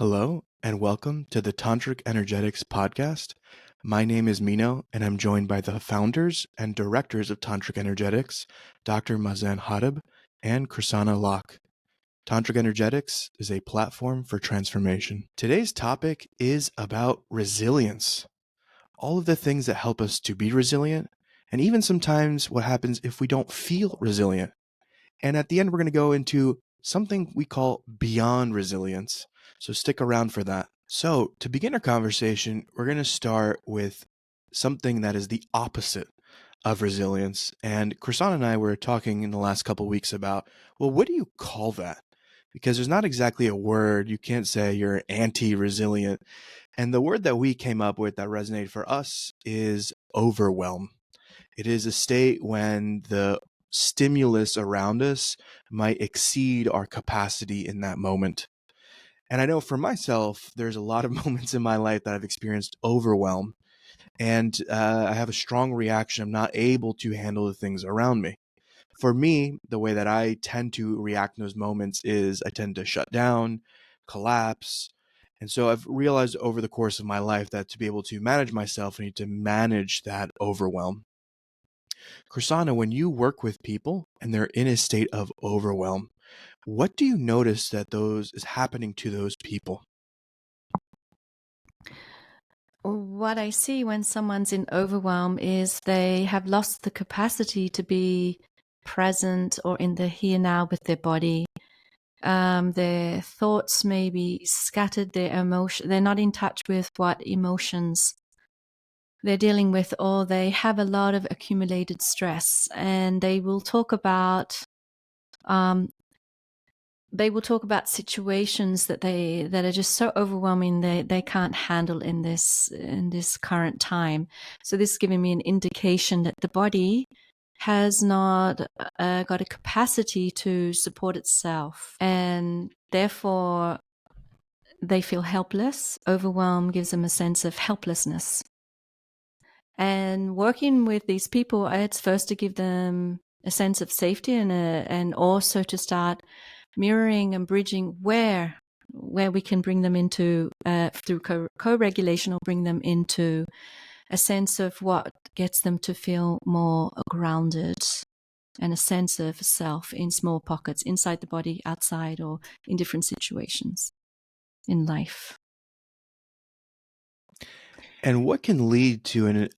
Hello, and welcome to the Tantric Energetics podcast. My name is Mino, and I'm joined by the founders and directors of Tantric Energetics, Dr. Mazen Harb and Krisana Locke. Tantric Energetics is a platform for transformation. Today's topic is about resilience. All of the things that help us to be resilient, and even sometimes what happens if we don't feel resilient. And at the end, we're going to go into something we call beyond resilience. So stick around for that. So to begin our conversation, we're going to start with something that is the opposite of resilience. And Krisana and I were talking in the last couple of weeks about, well, what do you call that? Because there's not exactly a word. You can't say you're anti-resilient. And the word that we came up with that resonated for us is overwhelm. It is a state when the stimulus around us might exceed our capacity in that moment. And I know for myself, there's a lot of moments in my life that I've experienced overwhelm, and I have a strong reaction. I'm not able to handle the things around me. For me, the way that I tend to react in those moments is I tend to shut down, collapse. And so I've realized over the course of my life that to be able to manage myself, I need to manage that overwhelm. Krisana, when you work with people and they're in a state of overwhelm, what do you notice that those is happening to those people? What I see when someone's in overwhelm is they have lost the capacity to be present or in the here now with their body. Their thoughts may be scattered, they're not in touch with what emotions they're dealing with, or they have a lot of accumulated stress, and they will talk about situations that are just so overwhelming they can't handle in this current time. So this is giving me an indication that the body has not got a capacity to support itself, and therefore they feel helpless. Overwhelm gives them a sense of helplessness. And working with these people, it's first to give them a sense of safety and also to start mirroring and bridging where we can bring them into through co-regulation, or bring them into a sense of what gets them to feel more grounded and a sense of self in small pockets inside the body, outside, or in different situations in life. And what can lead to an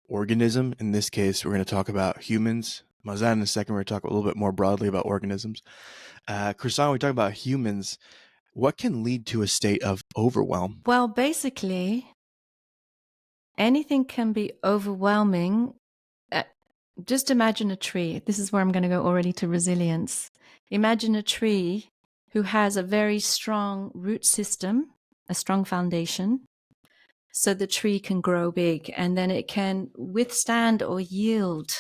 organism? In this case, we're going to talk about humans. Mazen, in a second, we're going to talk a little bit more broadly about organisms. Krisana, we talk about humans. What can lead to a state of overwhelm? Well, basically, anything can be overwhelming. Just imagine a tree. This is where I'm going to go already to resilience. Imagine a tree who has a very strong root system, a strong foundation, so the tree can grow big, and then it can withstand or yield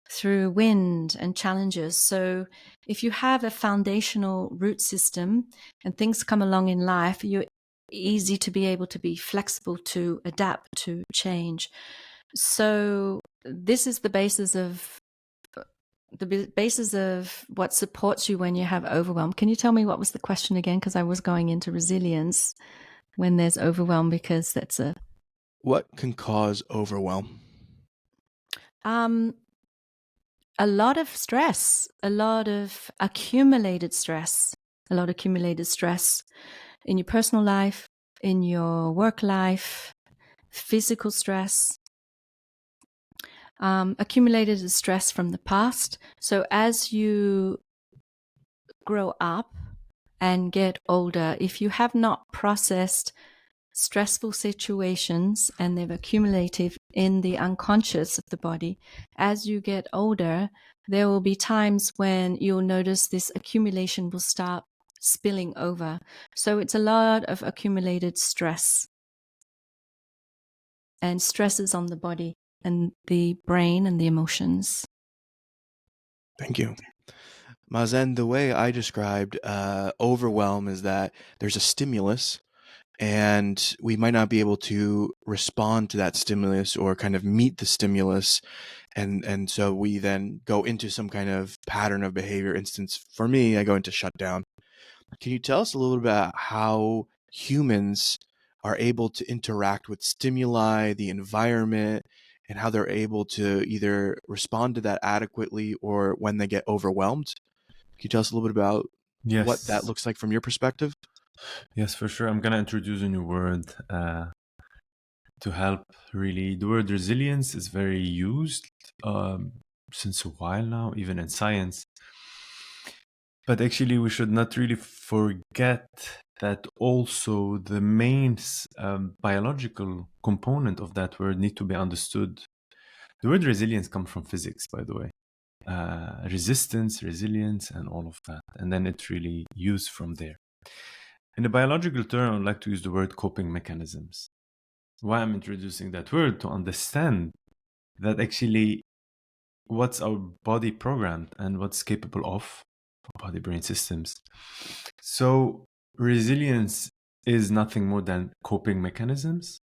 through wind and challenges. So if you have a foundational root system and things come along in life, you're easy to be able to be flexible, to adapt, to change. So this is the basis of what supports you when you have overwhelm. Can you tell me what was the question again? Because I was going into resilience when there's overwhelm, because that's What can cause overwhelm? A lot of stress, a lot of accumulated stress in your personal life, in your work life, physical stress, accumulated stress from the past. So as you grow up and get older, if you have not processed stressful situations and they've accumulated in the unconscious of the body, as you get older, there will be times when you'll notice this accumulation will start spilling over. So it's a lot of accumulated stress and stresses on the body and the brain and the emotions. Thank you. Mazen, the way I described overwhelm is that there's a stimulus and we might not be able to respond to that stimulus or kind of meet the stimulus. And so we then go into some kind of pattern of behavior. Instance, for me, I go into shutdown. Can you tell us a little bit about how humans are able to interact with stimuli, the environment, and how they're able to either respond to that adequately or when they get overwhelmed? Can you tell us a little bit about what that Yes, looks like from your perspective? yes, for sure. I'm gonna introduce a new word to help. Really, the word resilience is very used since a while now, even in science. But actually, we should not really forget that also the main biological component of that word need to be understood. The word resilience comes from physics, by the way. Resistance, resilience, and all of that. And then it's really used from there. In a biological term, I would like to use the word coping mechanisms. Why I'm introducing that word to understand that actually what's our body programmed and what's capable of body brain systems. So resilience is nothing more than coping mechanisms.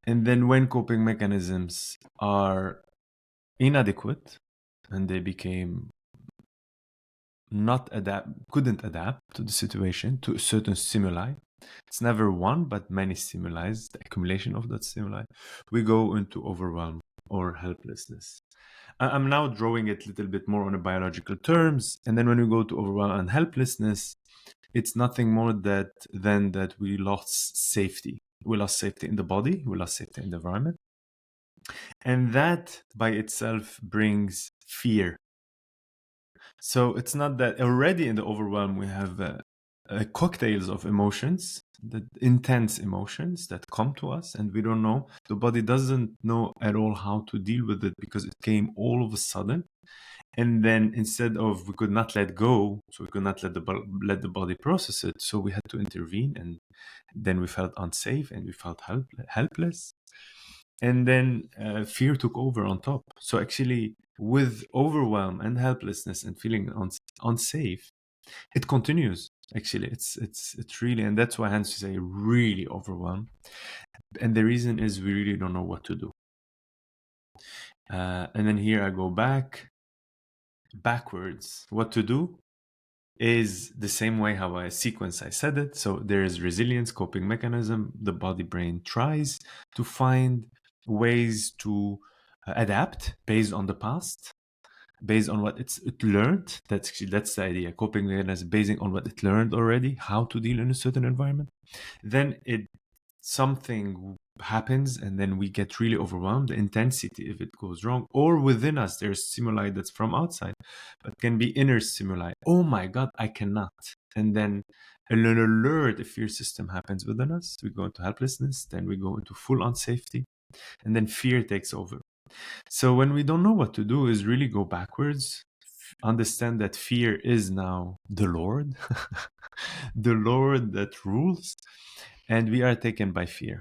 And then when coping mechanisms are inadequate and they became couldn't adapt to the situation, to a certain stimuli. It's never one, but many stimuli, the accumulation of that stimuli. We go into overwhelm or helplessness. I'm now drawing it a little bit more on a biological terms. And then when we go to overwhelm and helplessness, it's nothing more than that we lost safety. We lost safety in the body, we lost safety in the environment. And that by itself brings fear. So it's not that already in the overwhelm we have cocktails of emotions, the intense emotions that come to us, and we don't know. The body doesn't know at all how to deal with it because it came all of a sudden. And then instead of we could not let go, so we could not let the body process it, so we had to intervene, and then we felt unsafe and we felt helpless. And then fear took over on top. So actually, with overwhelm and helplessness and feeling unsafe, it continues. Actually, it's really, and that's why hence say really overwhelmed. And the reason is we really don't know what to do. And then here I go backwards. What to do is the same way how I said it. So there is resilience, coping mechanism. The body brain tries to find ways to adapt based on the past, based on what it learned. That's the idea. Coping mechanism basing on what it learned already, how to deal in a certain environment. Then something happens and then we get really overwhelmed. The intensity, if it goes wrong, or within us there's stimuli that's from outside, but can be inner stimuli. Oh my god, I cannot. And then an alert, a fear system happens within us. We go into helplessness, then we go into full unsafety, and then fear takes over. So when we don't know what to do is really go backwards, understand that fear is now the Lord, the Lord that rules, and we are taken by fear.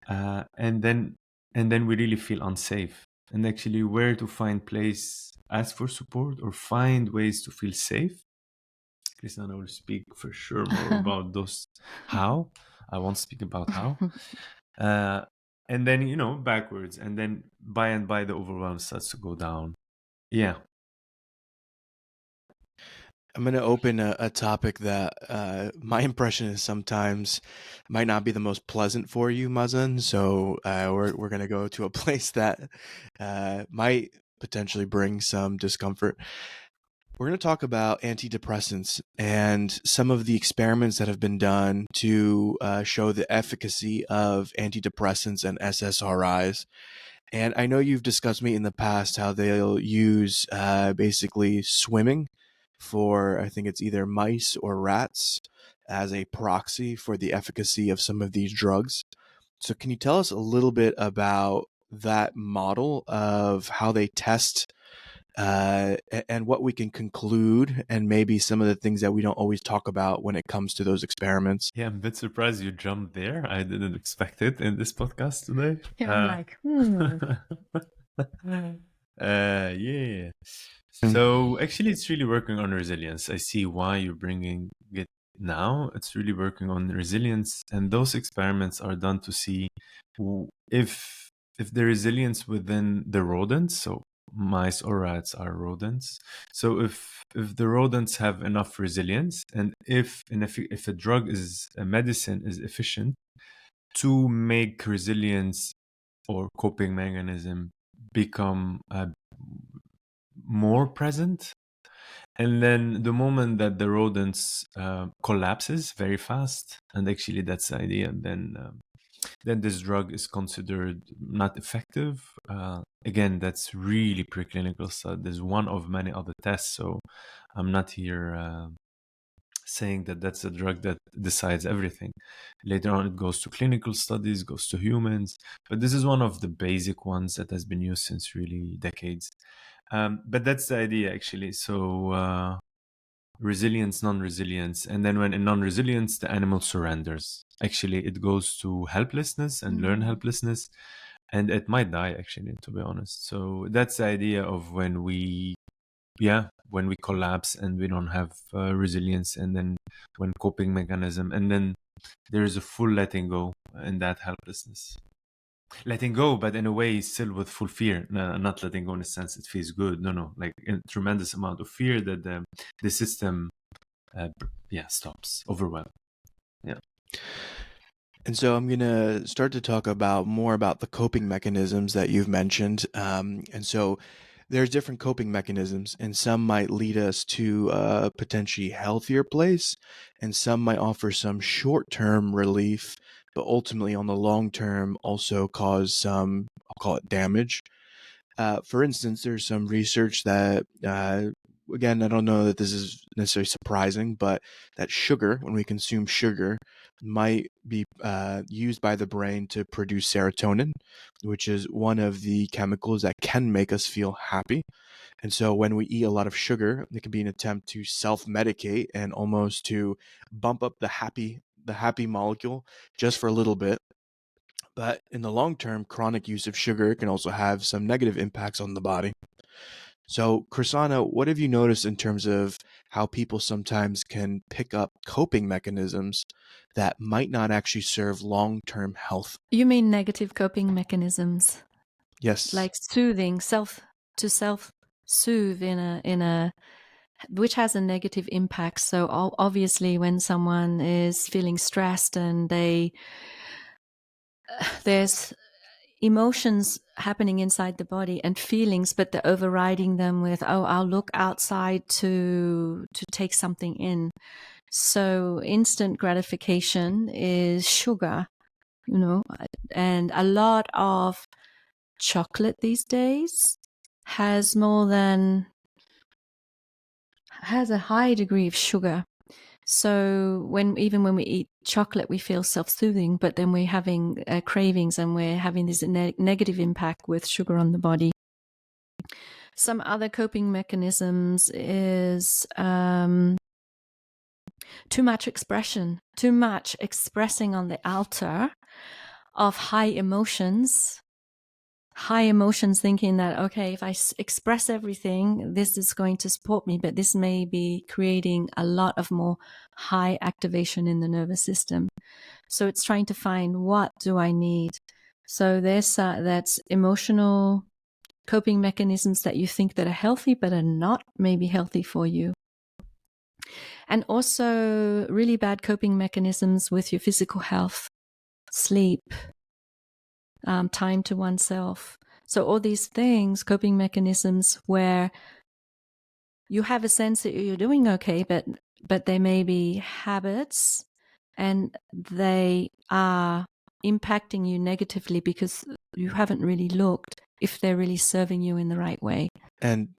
And then we really feel unsafe. And actually where to find place, ask for support or find ways to feel safe. Krisana will speak for sure more about those how. I won't speak about how. And then, backwards. And then by and by the overwhelm starts to go down. Yeah. I'm going to open a topic that my impression is sometimes might not be the most pleasant for you, Mazen. So we're going to go to a place that might potentially bring some discomfort. We're going to talk about antidepressants and some of the experiments that have been done to show the efficacy of antidepressants and SSRIs. And I know you've discussed me in the past how they'll use basically swimming for, I think it's either mice or rats, as a proxy for the efficacy of some of these drugs. So can you tell us a little bit about that model of how they test and what we can conclude, and maybe some of the things that we don't always talk about when it comes to those experiments? Yeah, I'm a bit surprised you jumped there. I didn't expect it in this podcast today. Yeah. So actually, it's really working on resilience. I see why you're bringing it now. It's really working on resilience, and those experiments are done to see if the resilience within the rodents, so mice or rats are rodents. So if the rodents have enough resilience, and if a drug is a medicine is efficient to make resilience or coping mechanism become more present, and then the moment that the rodents collapses very fast, and actually that's the idea, then this drug is considered not effective. Again, that's really preclinical study. There's one of many other tests, so I'm not here saying that that's a drug that decides everything. Later on, it goes to clinical studies, goes to humans, but this is one of the basic ones that has been used since really decades. But that's the idea, actually. So resilience, non-resilience, and then when in non-resilience, the animal surrenders. Actually, it goes to helplessness and learn helplessness, and it might die, actually, to be honest. So that's the idea of when we collapse and we don't have resilience, and then when coping mechanism, and then there is a full letting go in that helplessness. Letting go, but in a way still with full fear. No, not letting go in a sense it feels good. No, like a tremendous amount of fear that the system stops, overwhelm. Yeah. And so I'm going to start to talk more about the coping mechanisms that you've mentioned. And so there's different coping mechanisms, and some might lead us to a potentially healthier place, and some might offer some short-term relief, but ultimately on the long term also cause some, I'll call it damage. For instance, there's some research that, again, I don't know that this is necessarily surprising, but that sugar, when we consume sugar, might be used by the brain to produce serotonin, which is one of the chemicals that can make us feel happy. And so when we eat a lot of sugar, it can be an attempt to self-medicate and almost to bump up the happy molecule just for a little bit. But in the long term, chronic use of sugar can also have some negative impacts on the body. So, Krisana, what have you noticed in terms of how people sometimes can pick up coping mechanisms that might not actually serve long-term health? You mean negative coping mechanisms? Yes. Like soothing, self-soothe in a which has a negative impact. So obviously when someone is feeling stressed and there's emotions happening inside the body and feelings, but they're overriding them with, I'll look outside to take something in. So instant gratification is sugar, and a lot of chocolate these days has a high degree of sugar. So even when we eat chocolate, we feel self-soothing, but then we're having cravings, and we're having this negative impact with sugar on the body. Some other coping mechanisms is too much expression, too much expressing on the altar of high emotions, thinking that, okay, if I express everything, this is going to support me, but this may be creating a lot of more high activation in the nervous system. So it's trying to find, what do I need? So that's emotional coping mechanisms that you think that are healthy, but are not maybe healthy for you. And also really bad coping mechanisms with your physical health, sleep, time to oneself. So all these things, coping mechanisms where you have a sense that you're doing okay, but they may be habits, and they are impacting you negatively because you haven't really looked if they're really serving you in the right way. And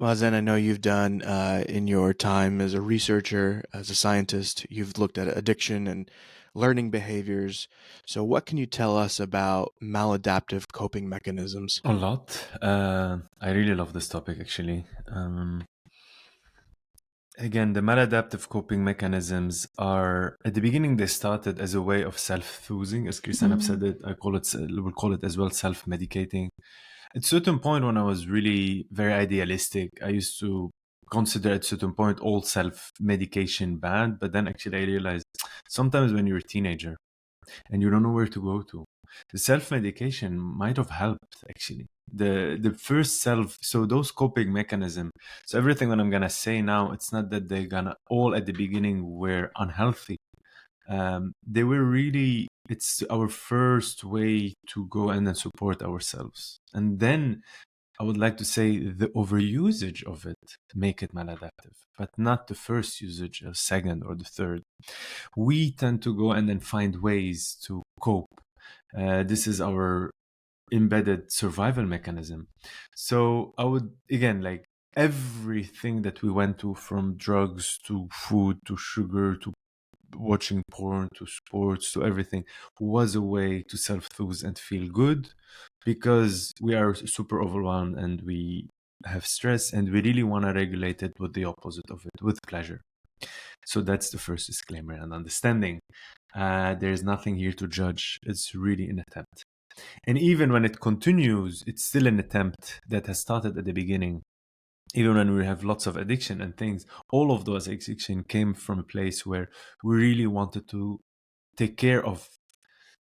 Mazen, I know you've done in your time as a researcher, as a scientist, you've looked at addiction and learning behaviors. So what can you tell us about maladaptive coping mechanisms? A lot. I really love this topic, actually. Again, the maladaptive coping mechanisms are, at the beginning, they started as a way of self-soothing, as Krisana said it. We'll call it as well self-medicating. At a certain point, when I was really very idealistic, I used to consider at a certain point all self-medication bad. But then actually I realized sometimes when you're a teenager and you don't know where to go to. The self-medication might have helped actually. The first self, so those coping mechanism. So everything that I'm gonna say now, it's not that they're gonna all at the beginning were unhealthy. They were really, it's our first way to go and then support ourselves. And then I would like to say the overusage of it make it maladaptive, but not the first usage, or second or the third. We tend to go and then find ways to cope. This is our embedded survival mechanism. So I would, again, like everything that we went to, from drugs to food to sugar to watching porn to sports to everything, was a way to self-soothe and feel good, because we are super overwhelmed and we have stress and we really want to regulate it with the opposite of it, with pleasure. So that's the first disclaimer and understanding. There's nothing here to judge. It's really an attempt. And even when it continues, it's still an attempt that has started at the beginning. Even when we have lots of addiction and things, all of those addiction came from a place where we really wanted to take care of,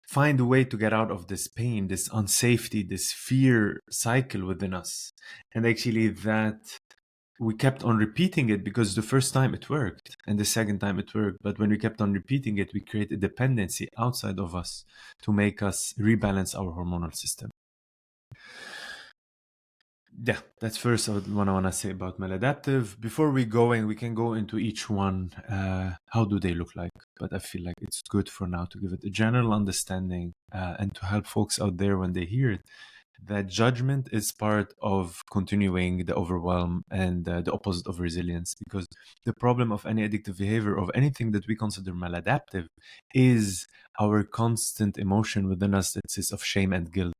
find a way to get out of this pain, this unsafety, this fear cycle within us. And actually that we kept on repeating it because the first time it worked and the second time it worked. But when we kept on repeating it, we created dependency outside of us to make us rebalance our hormonal system. Yeah, that's first what I want to say about maladaptive. Before we go in, we can go into each one. How do they look like? But I feel like it's good for now to give it a general understanding and to help folks out there when they hear it, that judgment is part of continuing the overwhelm and the opposite of resilience. Because the problem of any addictive behavior, of anything that we consider maladaptive, is our constant emotion within us that says of shame and guilt.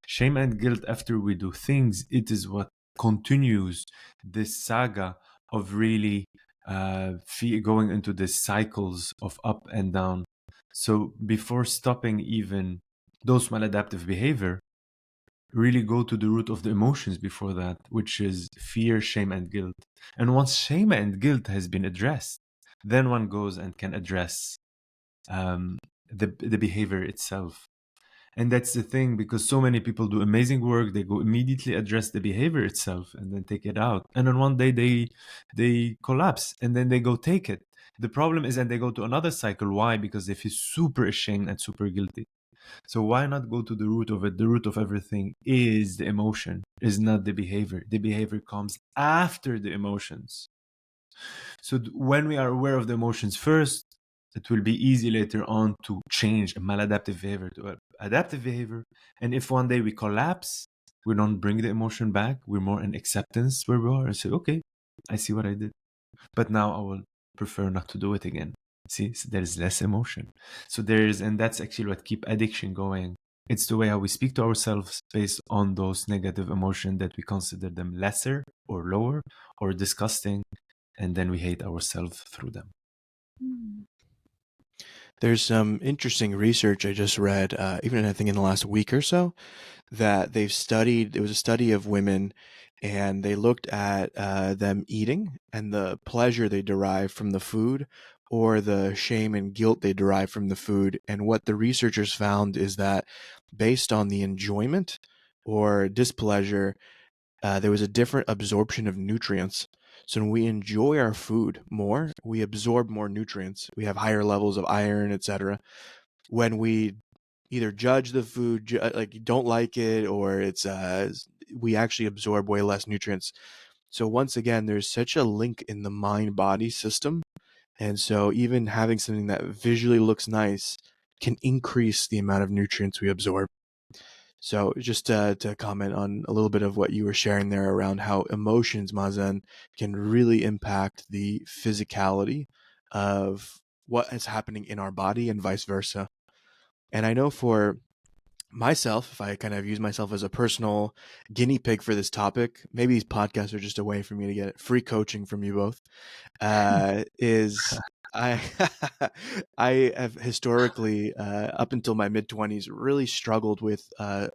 Shame and guilt after we do things, it is what continues this saga of really going into the cycles of up and down. So before stopping even those maladaptive behavior, really go to the root of the emotions before that, which is fear, shame, and guilt. And once shame and guilt has been addressed, then one goes and can address the behavior itself. And that's the thing, because so many people do amazing work, they go immediately address the behavior itself and then take it out. And then one day they collapse and then they go take it. The problem is, and they go to another cycle. Why? Because they feel super ashamed and super guilty. So why not go to the root of it? The root of everything is the emotion, is not the behavior. The behavior comes after the emotions. So when we are aware of the emotions first, it will be easy later on to change a maladaptive behavior to an adaptive behavior. And if one day we collapse, we don't bring the emotion back. We're more in acceptance where we are and say, okay, I see what I did, but now I will prefer not to do it again. See, so there's less emotion. So and that's actually what keep addiction going. It's the way how we speak to ourselves based on those negative emotions that we consider them lesser or lower or disgusting, and then we hate ourselves through them. There's some interesting research I just read, even I think in the last week or so, that they've studied. It was a study of women, and they looked at them eating and the pleasure they derive from the food, or the shame and guilt they derive from the food. And what the researchers found is that based on the enjoyment or displeasure, there was a different absorption of nutrients. So when we enjoy our food more, we absorb more nutrients. We have higher levels of iron, etc. When we either judge the food, like you don't like it, or it's we actually absorb way less nutrients. So once again, there's such a link in the mind-body system, and so even having something that visually looks nice can increase the amount of nutrients we absorb. So just to comment on a little bit of what you were sharing there around how emotions, Mazen, can really impact the physicality of what is happening in our body and vice versa. And I know for myself, if I kind of use myself as a personal guinea pig for this topic, maybe these podcasts are just a way for me to get free coaching from you both, is I I have historically, up until my mid-20s, really struggled with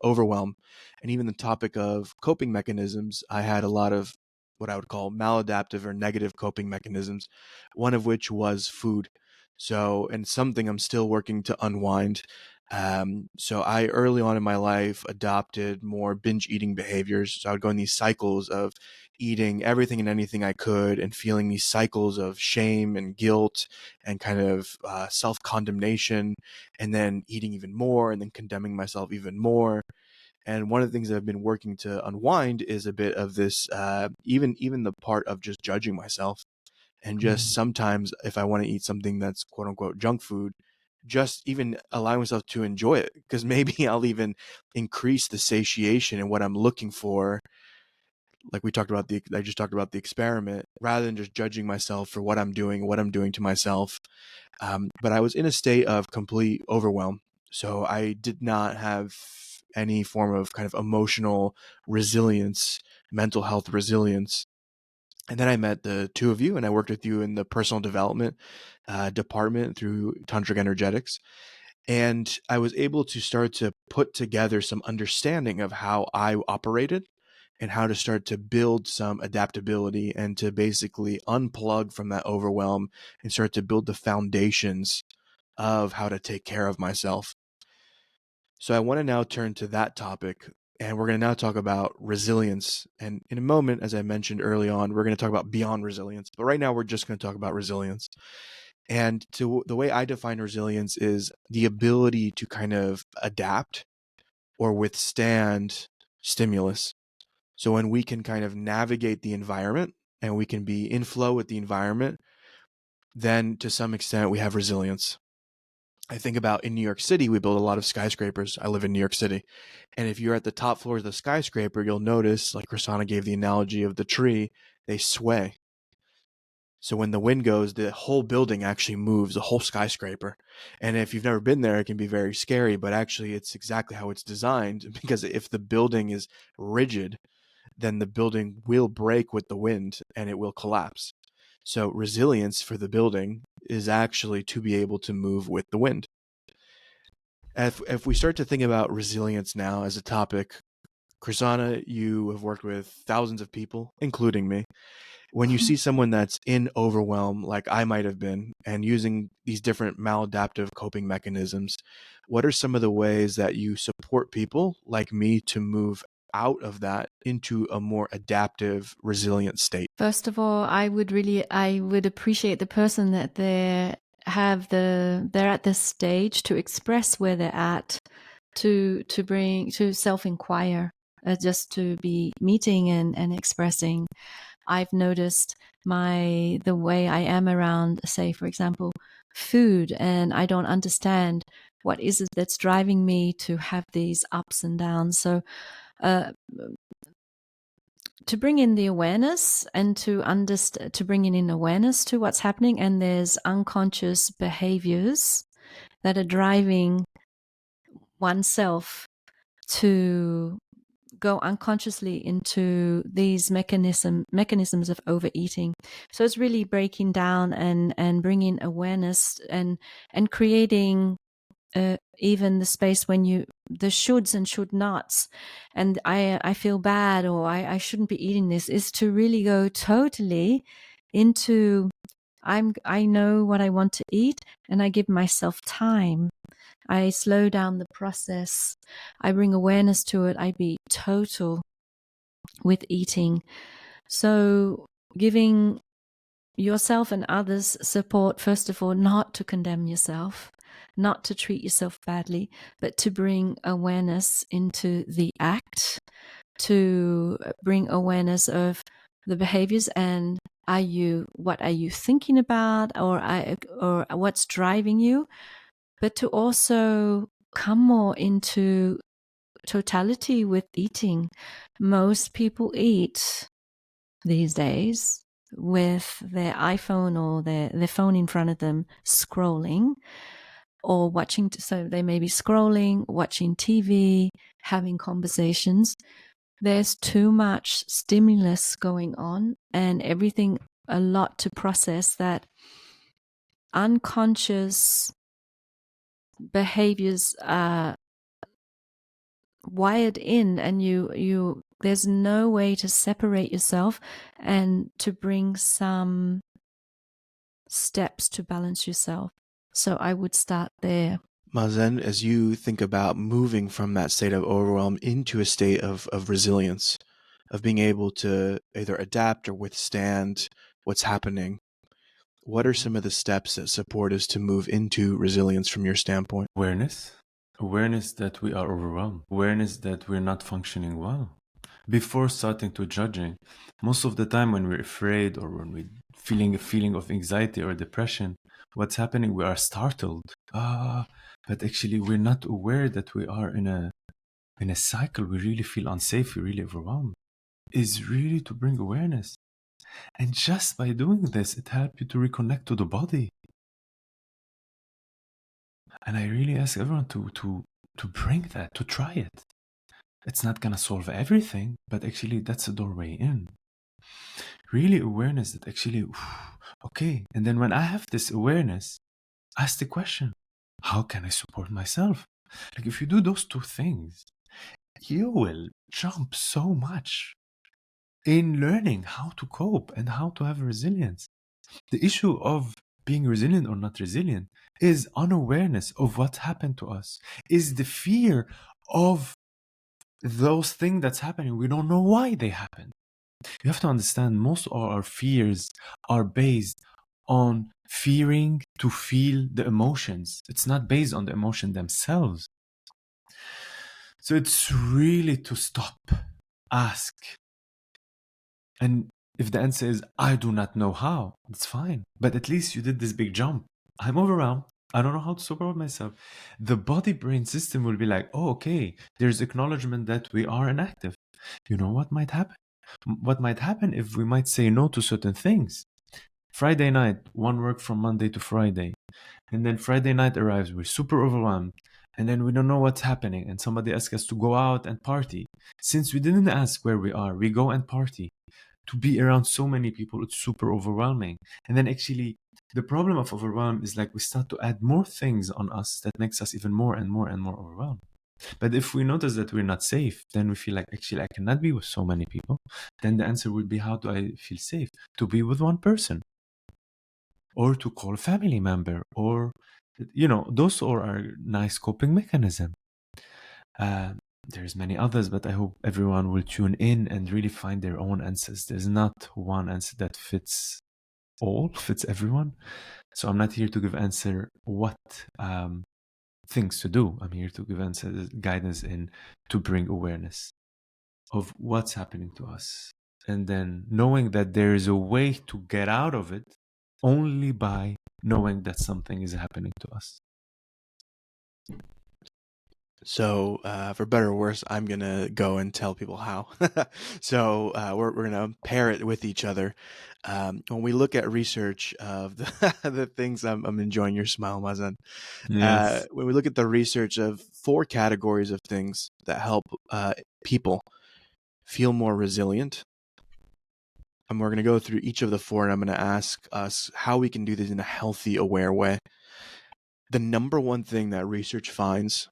overwhelm, and even the topic of coping mechanisms. I had a lot of what I would call maladaptive or negative coping mechanisms, one of which was food. So, and something I'm still working to unwind. So I early on in my life adopted more binge eating behaviors. So I would go in these cycles of eating everything and anything I could and feeling these cycles of shame and guilt and kind of self-condemnation, and then eating even more and then condemning myself even more. And one of the things that I've been working to unwind is a bit of this, even the part of just judging myself. And just sometimes if I want to eat something that's quote unquote junk food, just even allowing myself to enjoy it, because maybe I'll even increase the satiation and what I'm looking for. Like I just talked about the experiment, rather than just judging myself for what I'm doing to myself. But I was in a state of complete overwhelm. So I did not have any form of kind of emotional resilience, mental health resilience. And then I met the two of you, and I worked with you in the personal development department through Tantric Energetics. And I was able to start to put together some understanding of how I operated and how to start to build some adaptability and to basically unplug from that overwhelm and start to build the foundations of how to take care of myself. So I want to now turn to that topic, and we're going to now talk about resilience. And in a moment, as I mentioned early on, we're going to talk about beyond resilience. But right now, we're just going to talk about resilience. And to the way I define resilience is the ability to kind of adapt or withstand stimulus. So when we can kind of navigate the environment and we can be in flow with the environment, then to some extent we have resilience. I think about in New York City, we build a lot of skyscrapers. I live in New York City. And if you're at the top floor of the skyscraper, you'll notice, like Krisana gave the analogy of the tree, they sway. So when the wind goes, the whole building actually moves, the whole skyscraper. And if you've never been there, it can be very scary, but actually it's exactly how it's designed, because if the building is rigid, then the building will break with the wind and it will collapse. So resilience for the building is actually to be able to move with the wind. If we start to think about resilience now as a topic, Krisana, you have worked with thousands of people, including me. When you see someone that's in overwhelm, like I might have been, and using these different maladaptive coping mechanisms, what are some of the ways that you support people like me to move out of that into a more adaptive, resilient state? First of all, I would appreciate the person that they're at this stage to express where they're at, to self-inquire, just to be meeting and expressing. I've noticed the way I am around, say, for example, food, and I don't understand what is it that's driving me to have these ups and downs. So to bring in the awareness and to bring in awareness to what's happening, and there's unconscious behaviors that are driving oneself to go unconsciously into these mechanisms of overeating. So it's really breaking down and bringing awareness and creating even the space when the shoulds and should nots, and I feel bad, or I shouldn't be eating this, is to really go totally into I know what I want to eat, and I give myself time. I slow down the process. I bring awareness to it. I be total with eating. So giving yourself and others support, first of all, not to condemn yourself, not to treat yourself badly, but to bring awareness into the act, to bring awareness of the behaviors, and what are you thinking about, or what's driving you, but to also come more into totality with eating. Most people eat these days with their iPhone or their phone in front of them, scrolling or watching. So they may be scrolling, watching TV, having conversations. There's too much stimulus going on, and everything, a lot to process, that unconscious behaviors are wired in, and you there's no way to separate yourself and to bring some steps to balance yourself. So I would start there. Mazen, as you think about moving from that state of overwhelm into a state of resilience, of being able to either adapt or withstand what's happening, what are some of the steps that support us to move into resilience from your standpoint? Awareness that we are overwhelmed, awareness that we're not functioning well. Before starting to judging, most of the time when we're afraid or when we're feeling a feeling of anxiety or depression, what's happening? We are startled. But actually we're not aware that we are in a cycle. We really feel unsafe. We really overwhelmed. Is really to bring awareness. And just by doing this, it helps you to reconnect to the body. And I really ask everyone to bring that, to try it. It's not gonna solve everything, but actually that's a doorway in. Really awareness that actually, okay. And then when I have this awareness, ask the question, how can I support myself? Like if you do those two things, you will jump so much in learning how to cope and how to have resilience. The issue of being resilient or not resilient is unawareness of what happened to us, is the fear of those things that's happening. We don't know why they happen. You have to understand most of our fears are based on fearing to feel the emotions. It's not based on the emotion themselves. So it's really to stop, ask. And if the answer is, I do not know how, it's fine. But at least you did this big jump. I'm overwhelmed. I don't know how to support myself. The body-brain system will be like, oh, okay, there's acknowledgement that we are inactive. You know what might happen? What might happen if we might say no to certain things? Friday night, one work from Monday to Friday. And then Friday night arrives, we're super overwhelmed. And then we don't know what's happening. And somebody asks us to go out and party. Since we didn't ask where we are, we go and party. To be around so many people, it's super overwhelming. And then actually, the problem of overwhelm is like we start to add more things on us that makes us even more and more and more overwhelmed. But if we notice that we're not safe, then we feel like actually I cannot be with so many people. Then the answer would be, how do I feel safe? To be with one person, or to call a family member, or those are our nice coping mechanism. There's many others, but I hope everyone will tune in and really find their own answers. There's not one answer that fits everyone. So I'm not here to give answer what things to do. I'm here to give answers, guidance, and to bring awareness of what's happening to us. And then knowing that there is a way to get out of it only by knowing that something is happening to us. So, for better or worse, I'm going to go and tell people how. So, we're going to pair it with each other. When we look at research of the things, I'm enjoying your smile, Mazen. Yes. When we look at the research of 4 categories of things that help people feel more resilient, and we're going to go through each of the 4, and I'm going to ask us how we can do this in a healthy, aware way. The number one thing that research finds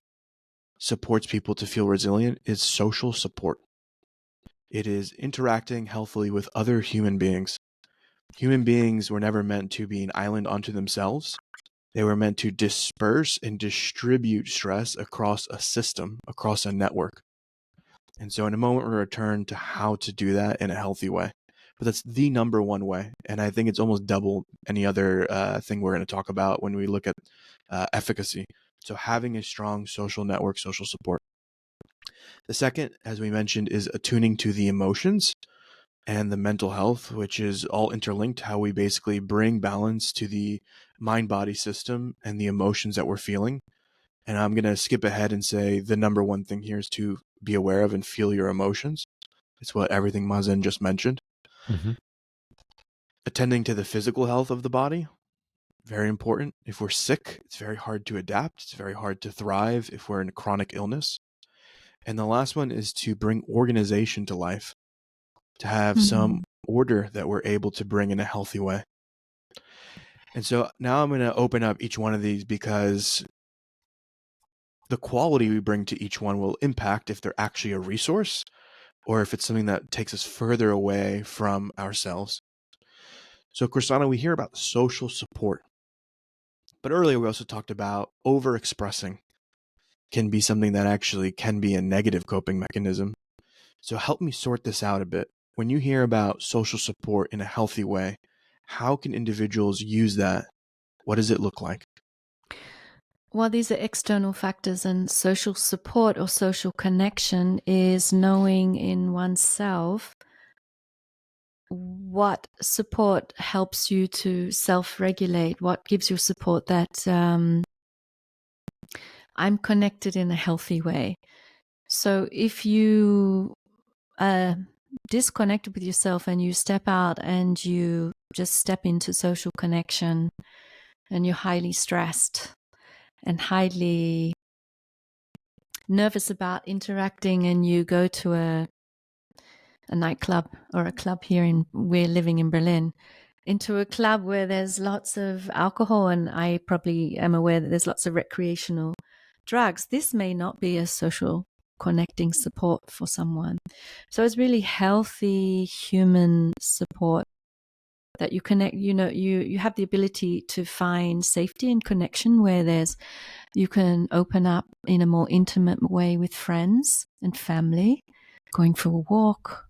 supports people to feel resilient is social support. It is interacting healthily with other human beings. Human beings were never meant to be an island unto themselves. They were meant to disperse and distribute stress across a system, across a network. And so in a moment, we'll return to how to do that in a healthy way. But that's the number one way. And I think it's almost double any other thing we're going to talk about when we look at efficacy. So having a strong social network, social support. The second, as we mentioned, is attuning to the emotions and the mental health, which is all interlinked, how we basically bring balance to the mind-body system and the emotions that we're feeling. And I'm going to skip ahead and say the number one thing here is to be aware of and feel your emotions. It's what everything Mazen just mentioned. Mm-hmm. Attending to the physical health of the body, very important. If we're sick, it's very hard to adapt. It's very hard to thrive if we're in a chronic illness. And the last one is to bring organization to life, to have some order that we're able to bring in a healthy way. And so now I'm going to open up each one of these because the quality we bring to each one will impact if they're actually a resource or if it's something that takes us further away from ourselves. So, Krisana, we hear about social support. But earlier we also talked about overexpressing can be something that actually can be a negative coping mechanism. So help me sort this out a bit. When you hear about social support in a healthy way, how can individuals use that? What does it look like? Well, these are external factors, and social support or social connection is knowing in oneself what support helps you to self-regulate, what gives you support that I'm connected in a healthy way. So if you disconnect with yourself and you step out and you just step into social connection and you're highly stressed and highly nervous about interacting, and you go to a nightclub or a club here we're living in Berlin, into a club where there's lots of alcohol, and I probably am aware that there's lots of recreational drugs. This may not be a social connecting support for someone. So it's really healthy human support that you connect, you have the ability to find safety and connection where you can open up in a more intimate way with friends and family, going for a walk,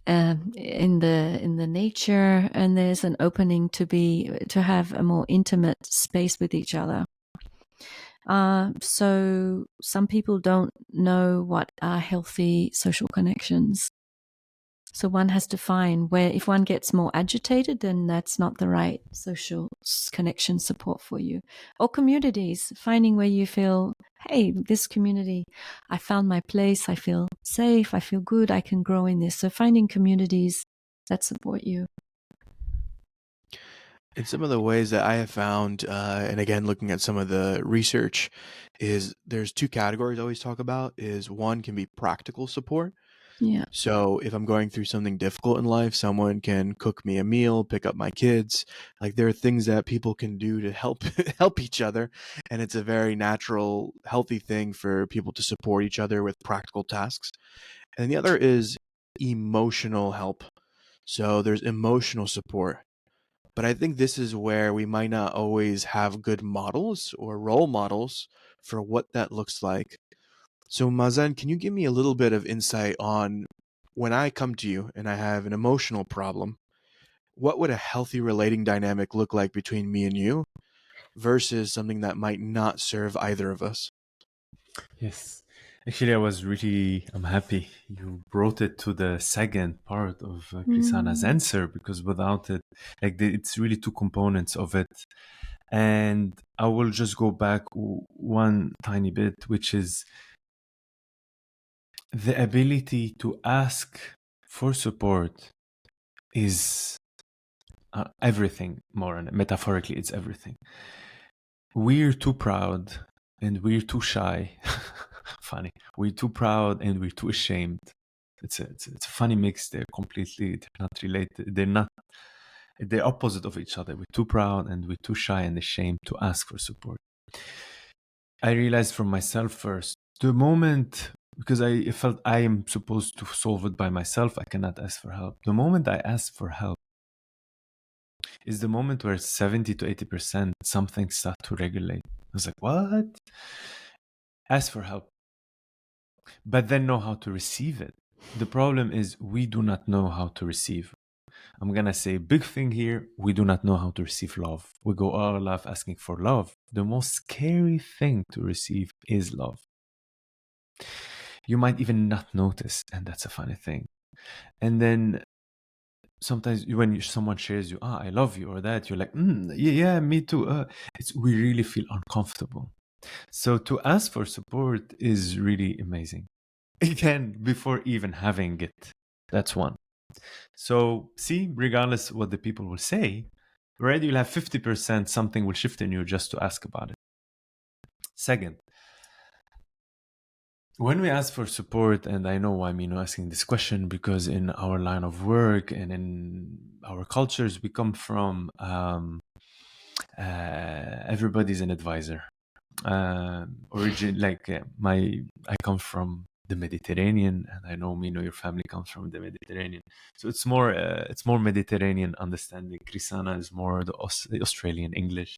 in the nature, and there's an opening to have a more intimate space with each other. So some people don't know what are healthy social connections. So one has to find where, if one gets more agitated, then that's not the right social connection support for you. Or communities, finding where you feel, hey, this community, I found my place, I feel safe, I feel good, I can grow in this. So finding communities that support you. In some of the ways that I have found, and again, looking at some of the research, is there's two categories I always talk about. Is one can be practical support. Yeah. So if I'm going through something difficult in life, someone can cook me a meal, pick up my kids. Like there are things that people can do to help help each other, and it's a very natural, healthy thing for people to support each other with practical tasks. And the other is emotional help. So there's emotional support. But I think this is where we might not always have good models or role models for what that looks like. So, Mazen, can you give me a little bit of insight on when I come to you and I have an emotional problem, what would a healthy relating dynamic look like between me and you versus something that might not serve either of us? Yes. Actually, I'm happy you brought it to the second part of Krisana's answer, because without it, it's really two components of it. And I will just go back one tiny bit, which is the ability to ask for support is everything, more metaphorically, it's everything. We're too proud and we're too shy. Funny. We're too proud and we're too ashamed. It's a funny mix. They're not related. They're opposite of each other. We're too proud and we're too shy and ashamed to ask for support. I realized for myself first, the moment, because I felt I am supposed to solve it by myself, I cannot ask for help. The moment I ask for help is the moment where 70 to 80% something start to regulate. I was like, what? Ask for help, but then know how to receive it. The problem is we do not know how to receive. I'm going to say big thing here. We do not know how to receive love. We go all our life asking for love. The most scary thing to receive is love. You might even not notice, and that's a funny thing. And then sometimes when someone shares you, I love you, or that, you're like, yeah, me too. We really feel uncomfortable. So to ask for support is really amazing. Again, before even having it. That's one. So see, regardless what the people will say, already you'll have 50% something will shift in you just to ask about it. Second, when we ask for support, and I know why I'm asking this question, because in our line of work and in our cultures, we come from everybody's an advisor. I come from the Mediterranean, and I know your family comes from the Mediterranean, so it's more Mediterranean understanding. Krisana is more the Australian English,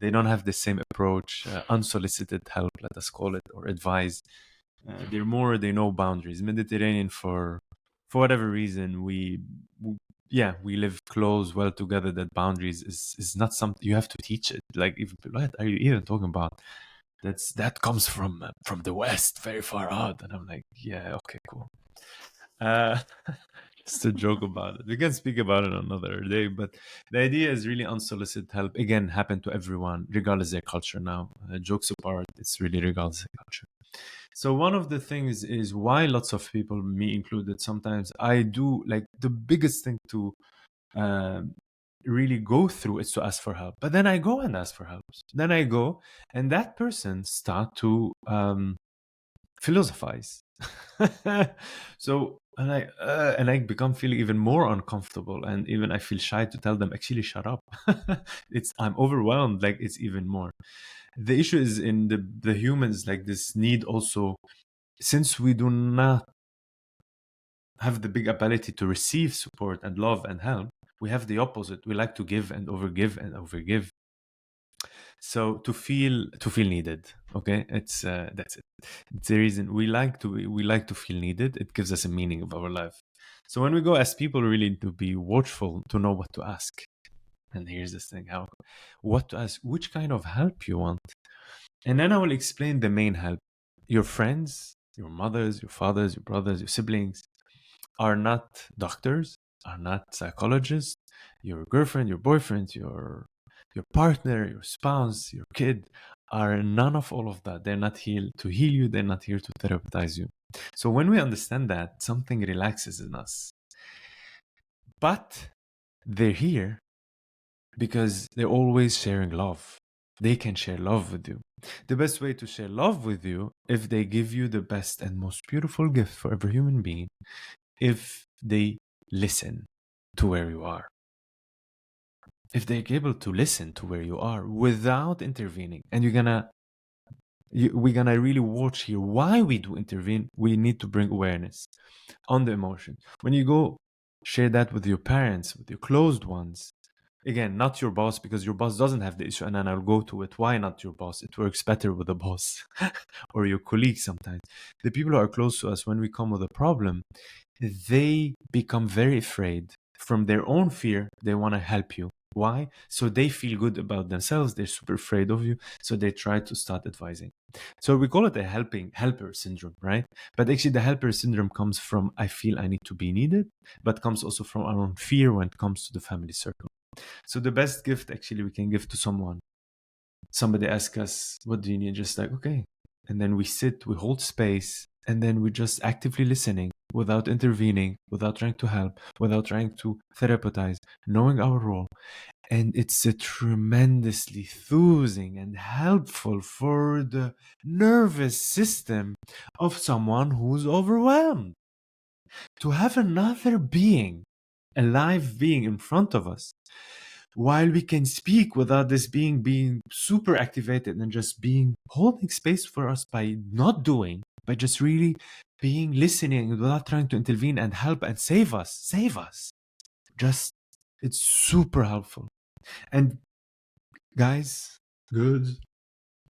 They don't have the same approach, unsolicited help, let us call it, or advice. They know boundaries. Mediterranean, for whatever reason, we live close, well together. That boundaries is not something you have to teach it. Like, what are you even talking about? That comes from the West, very far out. And I'm like, yeah, okay, cool. Uh, just a joke about it. We can speak about it another day, but the idea is really unsolicited help. Again, happen to everyone, regardless their culture. Now, jokes apart, it's really regardless their culture. So one of the things is why lots of people, me included, sometimes I do like the biggest thing to really go through is to ask for help. But then I go and ask for help. Then I go and that person start to philosophize. So and I become feeling even more uncomfortable, and even I feel shy to tell them, actually shut up. I'm overwhelmed, like it's even more. The issue is in the humans, like this need also, since we do not have the big ability to receive support and love and help, we have the opposite. We like to give and overgive and overgive. So to feel needed, okay, it's that's it. It's the reason we like to feel needed. It gives us a meaning of our life. So when we go as people, really need to be watchful to know what to ask. And here's this thing: what to ask, which kind of help you want, and then I will explain the main help. Your friends, your mothers, your fathers, your brothers, your siblings are not doctors, are not psychologists. Your girlfriend, your boyfriend, your partner, your spouse, your kid are none of all of that. They're not here to heal you. They're not here to therapeutize you. So when we understand that, something relaxes in us. But they're here because they're always sharing love. They can share love with you. The best way to share love with you, if they give you the best and most beautiful gift for every human being, if they listen to where you are. If they're able to listen to where you are without intervening, and we're gonna really watch here why we do intervene. We need to bring awareness on the emotion. When you go share that with your parents, with your closed ones, again, not your boss, because your boss doesn't have the issue, and then I'll go to it. Why not your boss? It works better with a boss or your colleague sometimes. The people who are close to us, when we come with a problem, they become very afraid. From their own fear, they want to help you. Why? So they feel good about themselves. They're super afraid of you. So they try to start advising. So we call it a helper syndrome, right? But actually the helper syndrome comes from, I feel I need to be needed, but comes also from our own fear when it comes to the family circle. So the best gift actually we can give to someone, somebody asks us, what do you need? Just like, okay. And then we sit, we hold space, and then we're just actively listening without intervening, without trying to help, without trying to therapeutize, knowing our role. And it's a tremendously soothing and helpful for the nervous system of someone who's overwhelmed. To have another being, a live being in front of us, while we can speak without this being super activated and just holding space for us by not doing, by just really being listening without trying to intervene and help and save us. Just, it's super helpful. And guys, good,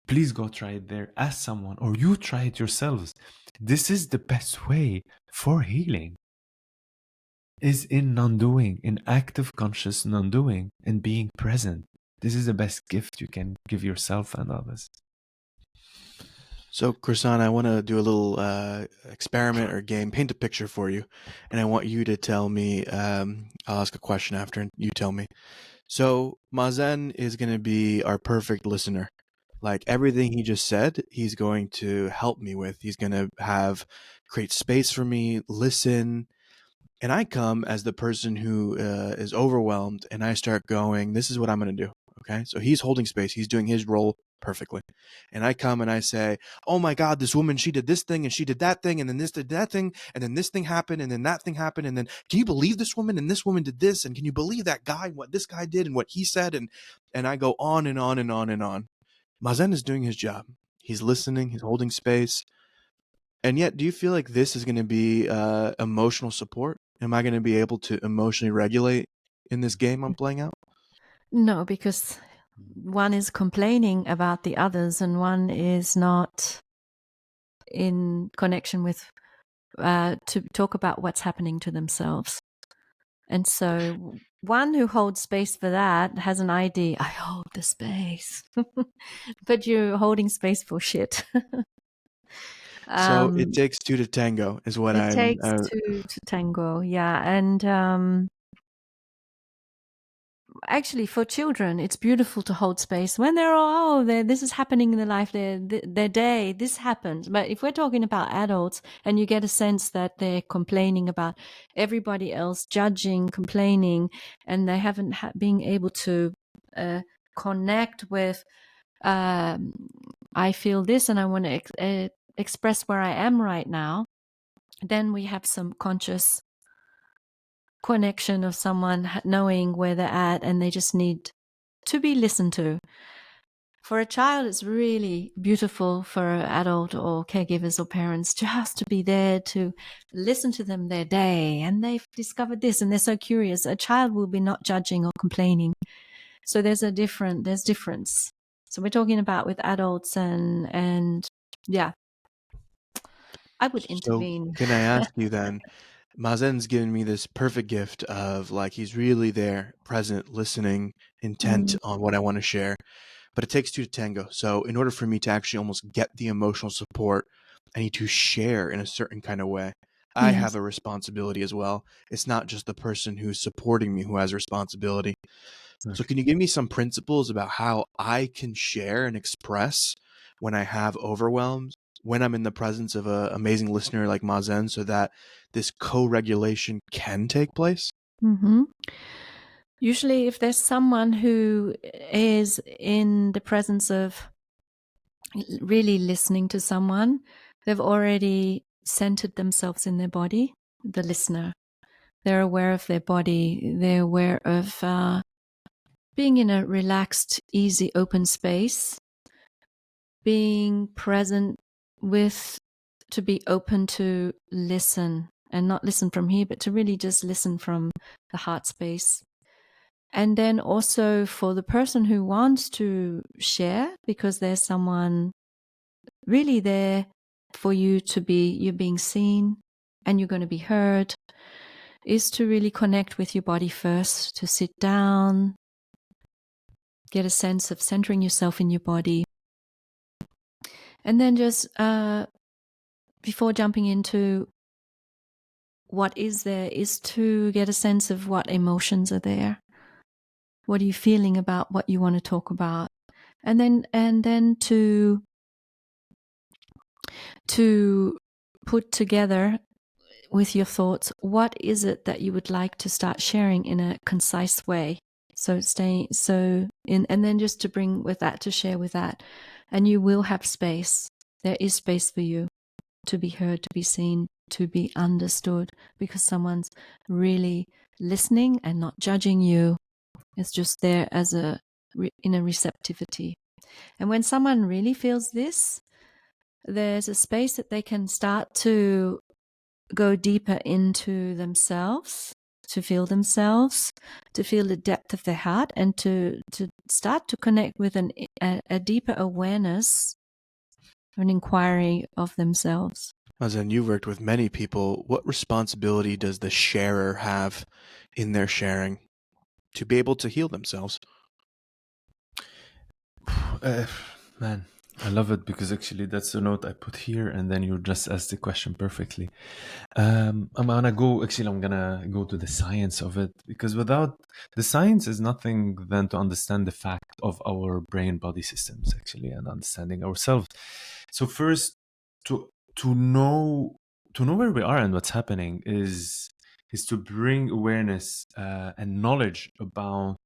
please go try it there. Ask someone, or you try it yourselves. This is the best way for healing, is in non-doing, in active conscious non-doing, and being present. This is the best gift you can give yourself and others. So, Krisana, I want to do a little experiment or game, paint a picture for you, and I want you to tell me. I'll ask a question after, and you tell me. So, Mazen is going to be our perfect listener. Like everything he just said, he's going to help me with. He's going to create space for me, listen. And I come as the person who is overwhelmed, and I start going, this is what I'm going to do. Okay. So he's holding space. He's doing his role perfectly. And I come and I say, oh my God, this woman, she did this thing and she did that thing. And then this did that thing. And then this thing happened. And then that thing happened. And then can you believe this woman? And this woman did this. And can you believe that guy, what this guy did and what he said? And I go on and on and on and on. Mazen is doing his job. He's listening. He's holding space. And yet, do you feel like this is going to be emotional support? Am I going to be able to emotionally regulate in this game I'm playing out? No, because one is complaining about the others and one is not in connection with to talk about what's happening to themselves. And so one who holds space for that has an idea, I hold the space. But you're holding space for shit. So it takes two to tango, is what It I'm. takes two to tango, yeah. And actually, for children, it's beautiful to hold space when they're all, this is happening in their life, their day, this happens. But if we're talking about adults and you get a sense that they're complaining about everybody else, judging, complaining, and they haven't been able to connect with, I feel this and I want to express where I am right now, then we have some conscious connection of someone knowing where they're at and they just need to be listened to. For a child, it's really beautiful for an adult or caregivers or parents just to be there to listen to them their day. And they've discovered this and they're so curious. A child will be not judging or complaining. So there's difference. So we're talking about with adults and yeah, I would intervene. Can I ask you then? Mazen's given me this perfect gift of like he's really there, present, listening, intent on what I want to share. But it takes two to tango. So in order for me to actually almost get the emotional support, I need to share in a certain kind of way. I Yes. have a responsibility as well. It's not just the person who's supporting me who has a responsibility. So can you give me some principles about how I can share and express when I have overwhelms, when I'm in the presence of an amazing listener like Mazen, so that this co-regulation can take place? Mm-hmm. Usually, if there's someone who is in the presence of really listening to someone, they've already centered themselves in their body, the listener. They're aware of their body. They're aware of being in a relaxed, easy, open space, being present with, to be open to listen and not listen from here, but to really just listen from the heart space. And then also for the person who wants to share, because there's someone really there for you to be, you're being seen and you're going to be heard, is to really connect with your body first, to sit down, get a sense of centering yourself in your body. And then just before jumping into what is there, is to get a sense of what emotions are there. What are you feeling about what you want to talk about? And then to put together with your thoughts, what is it that you would like to start sharing in a concise way? And then just to bring with that, to share with that, and you will have space. There is space for you to be heard, to be seen, to be understood, because someone's really listening and not judging you. It's just there as in a receptivity. And when someone really feels this, there's a space that they can start to go deeper into themselves, to feel the depth of their heart, and to start to connect with a deeper awareness, an inquiry of themselves. Mazen, you've worked with many people. What responsibility does the sharer have in their sharing to be able to heal themselves? Man, I love it because actually that's the note I put here, and then you just asked the question perfectly. I'm gonna go to the science of it, because without the science is nothing than to understand the fact of our brain body systems actually, and understanding ourselves. So first, to know where we are and what's happening is to bring awareness and knowledge about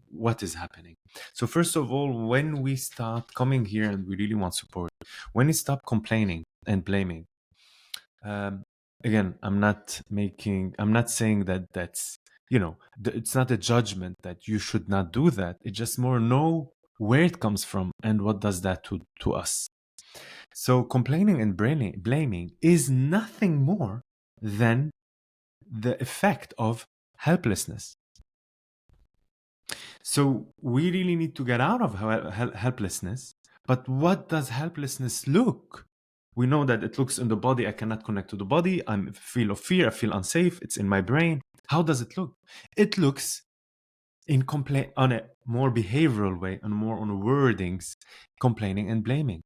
what is happening. So first of all, when we start coming here and we really want support, when we stop complaining and blaming, again, I'm not saying that that's, it's not a judgment that you should not do that. It's just more know where it comes from and what does that to us. So complaining and blaming is nothing more than the effect of helplessness. So we really need to get out of helplessness. But what does helplessness look? We know that it looks in the body. I cannot connect to the body. I feel of fear. I feel unsafe. It's in my brain. How does it look? It looks on a more behavioral way, and more on wordings, complaining and blaming.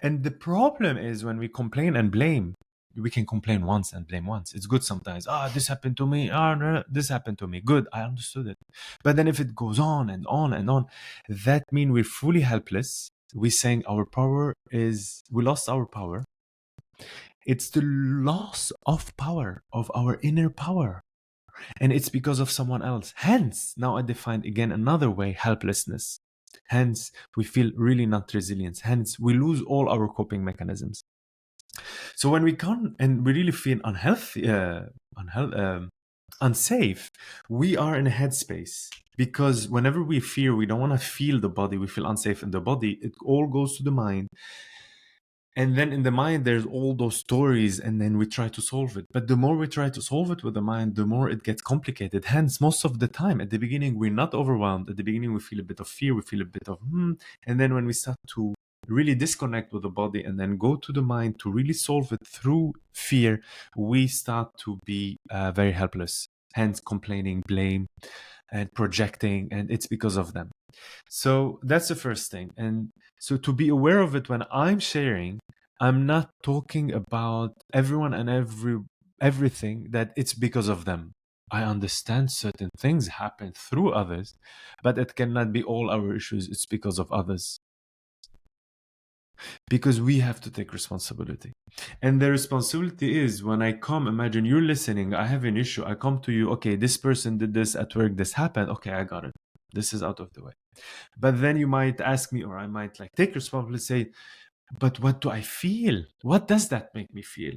And the problem is when we complain and blame, we can complain once and blame once. It's good sometimes. This happened to me. No, this happened to me. Good, I understood it. But then if it goes on and on and on, that means we're fully helpless. We're saying we lost our power. It's the loss of power, of our inner power. And it's because of someone else. Hence, now I define again another way, helplessness. Hence, we feel really not resilient. Hence, we lose all our coping mechanisms. So when we come and we really feel unsafe, we are in a headspace. Because whenever we fear, we don't want to feel the body, we feel unsafe in the body, it all goes to the mind. And then in the mind, there's all those stories, and then we try to solve it. But the more we try to solve it with the mind, the more it gets complicated. Hence, most of the time, at the beginning, we're not overwhelmed. At the beginning, we feel a bit of fear, we feel a bit of And then when we start to really disconnect with the body and then go to the mind to really solve it through fear, we start to be very helpless. Hence, complaining, blame, and projecting, and it's because of them. So that's the first thing. And so to be aware of it when I'm sharing, I'm not talking about everyone and everything that it's because of them. I understand certain things happen through others, but it cannot be all our issues. It's because of others. Because we have to take responsibility. And the responsibility is when I come, imagine you're listening, I have an issue, I come to you, okay, this person did this at work, this happened, okay, I got it. This is out of the way. But then you might ask me, or I might take responsibility, say, but what do I feel? What does that make me feel?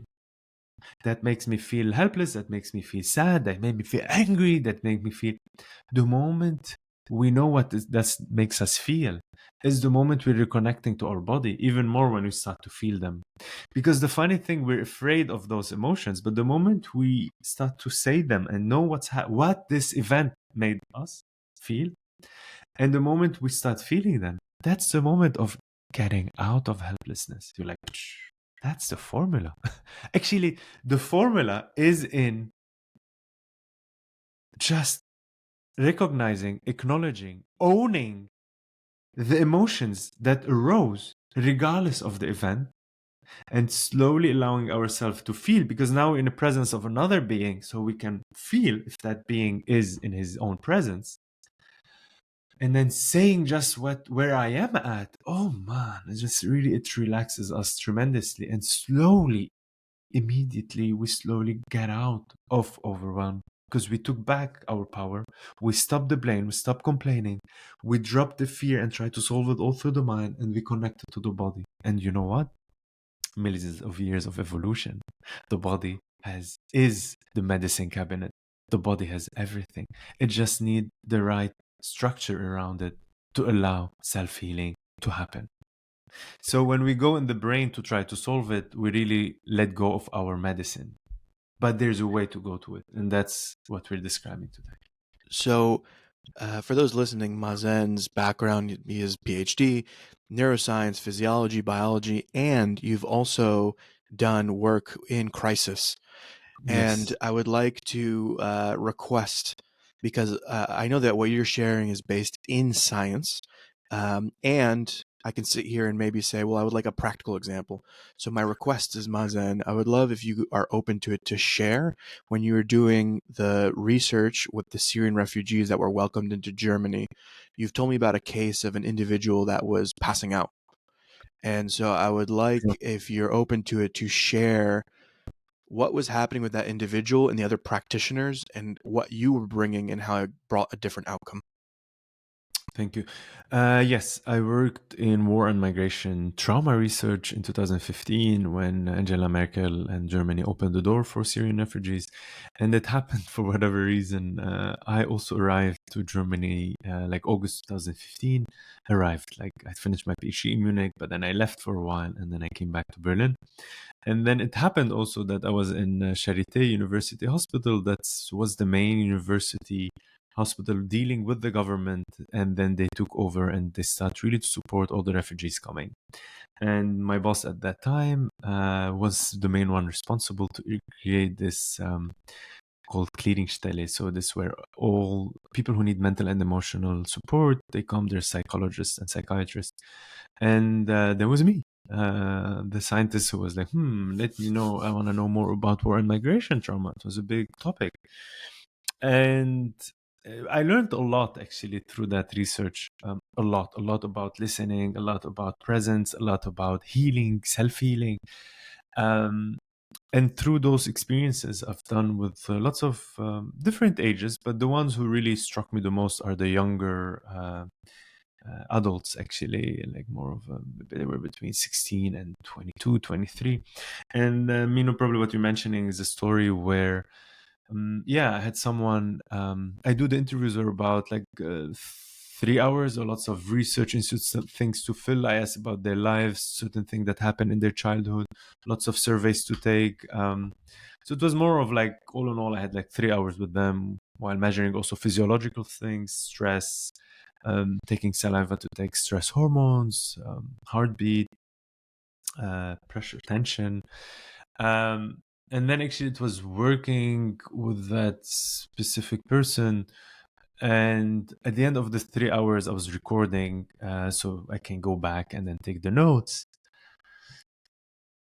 That makes me feel helpless, that makes me feel sad, that makes me feel angry, that makes me feel... The moment we know what that makes us feel is the moment we're reconnecting to our body, even more when we start to feel them. Because the funny thing, we're afraid of those emotions, but the moment we start to say them and know what this event made us feel, and the moment we start feeling them, that's the moment of getting out of helplessness. You're like, that's the formula. Actually, the formula is in just recognizing, acknowledging, owning the emotions that arose regardless of the event, and slowly allowing ourselves to feel, because now we're in the presence of another being, so we can feel if that being is in his own presence. And then saying just where I am at, oh man, it relaxes us tremendously. And immediately, we slowly get out of overwhelm, because we took back our power. We stopped the blame, we stopped complaining, we dropped the fear and tried to solve it all through the mind, and we connected to the body. And you know what? Millions of years of evolution, the body is the medicine cabinet. The body has everything. It just needs the right structure around it to allow self-healing to happen. So when we go in the brain to try to solve it, we really let go of our medicine. But there's a way to go to it, and that's what we're describing today. So, for those listening, Mazen's background, he is Ph.D., neuroscience, physiology, biology, and you've also done work in crisis. And Yes. I would like to request, because I know that what you're sharing is based in science, and I can sit here and maybe say, well, I would like a practical example. So my request is, Mazen, I would love if you are open to it to share when you were doing the research with the Syrian refugees that were welcomed into Germany. You've told me about a case of an individual that was passing out. And so I would like, if you're open to it, to share what was happening with that individual and the other practitioners, and what you were bringing and how it brought a different outcome. Thank you. Yes, I worked in war and migration trauma research in 2015 when Angela Merkel and Germany opened the door for Syrian refugees. And it happened for whatever reason. I also arrived to Germany like August 2015. Arrived, like I finished my PhD in Munich, but then I left for a while and then I came back to Berlin. And then it happened also that I was in Charité University Hospital. That was the main university hospital dealing with the government, and then they took over and they start really to support all the refugees coming. And my boss at that time was the main one responsible to create this called Clearingstelle. So this where all people who need mental and emotional support, they come, they're psychologists and psychiatrists. And there was me, the scientist who was like, let me know, I want to know more about war and migration trauma. It was a big topic. And I learned a lot actually through that research. A lot about listening, a lot about presence, a lot about healing, self-healing. And through those experiences I've done with lots of different ages, but the ones who really struck me the most are the younger adults, actually, like more of they were between 16 and 22, 23. And probably what you're mentioning is a story where I had someone, I do the interviews are about like 3 hours, or lots of research into things to fill. I asked about their lives, certain things that happened in their childhood, lots of surveys to take. So it was more of like, all in all, I had like 3 hours with them while measuring also physiological things, stress, taking saliva to take stress hormones, heartbeat, pressure, tension. And then actually it was working with that specific person. And at the end of the 3 hours, I was recording, so I can go back and then take the notes.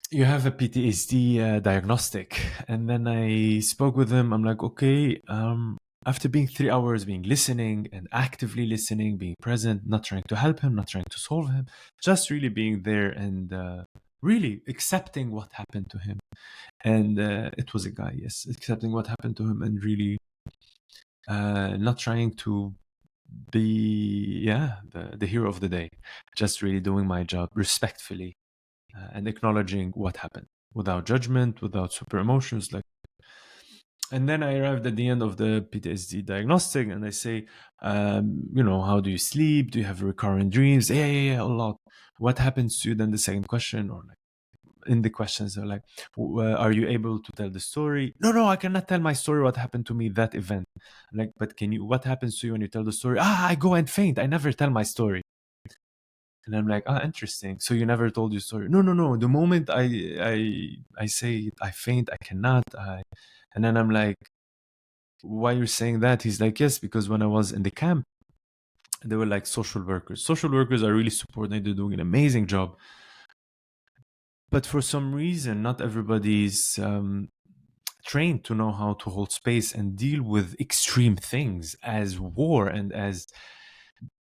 You have a PTSD diagnostic. And then I spoke with him. I'm like, okay, after being 3 hours, being listening and actively listening, being present, not trying to help him, not trying to solve him, just really being there and really accepting what happened to him. And it was a guy, yes, accepting what happened to him and really not trying to be the hero of the day, just really doing my job respectfully and acknowledging what happened without judgment, without super emotions. And then I arrived at the end of the PTSD diagnostic, and I say, how do you sleep? Do you have recurrent dreams? Yeah, a lot. What happens to you? Then the second question, or like in the questions are like, are you able to tell the story? No, I cannot tell my story. What happened to me, that event? Like, but what happens to you when you tell the story? I go and faint. I never tell my story. And I'm like, interesting. So you never told your story? No. The moment I say I faint, I cannot. And then I'm like, why you're saying that? He's like, yes, because when I was in the camp, they were like social workers. Social workers are really supporting. They're doing an amazing job. But for some reason, not everybody's trained to know how to hold space and deal with extreme things as war and as,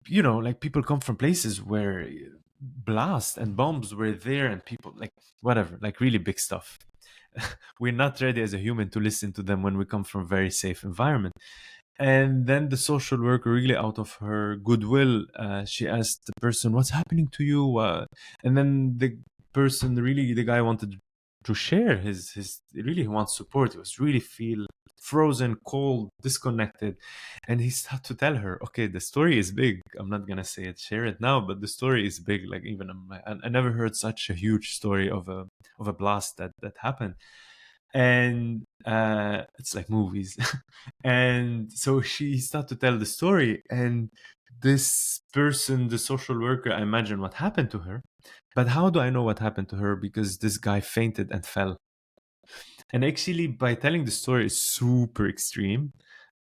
like people come from places where blasts and bombs were there and people like whatever, like really big stuff. We're not ready as a human to listen to them when we come from a very safe environment. And then the social worker, really out of her goodwill, she asked the person, what's happening to you? And then the person, really the guy, wanted to share his really, he wants support. He was really feel frozen, cold, disconnected. And he started to tell her, okay, the story is big. I'm not gonna say it, share it now, but the story is big. Like, even I never heard such a huge story of a blast that happened. And it's like movies. And so she started to tell the story, and this person, the social worker, I imagine what happened to her. But how do I know what happened to her? Because this guy fainted and fell. And actually, by telling the story is super extreme.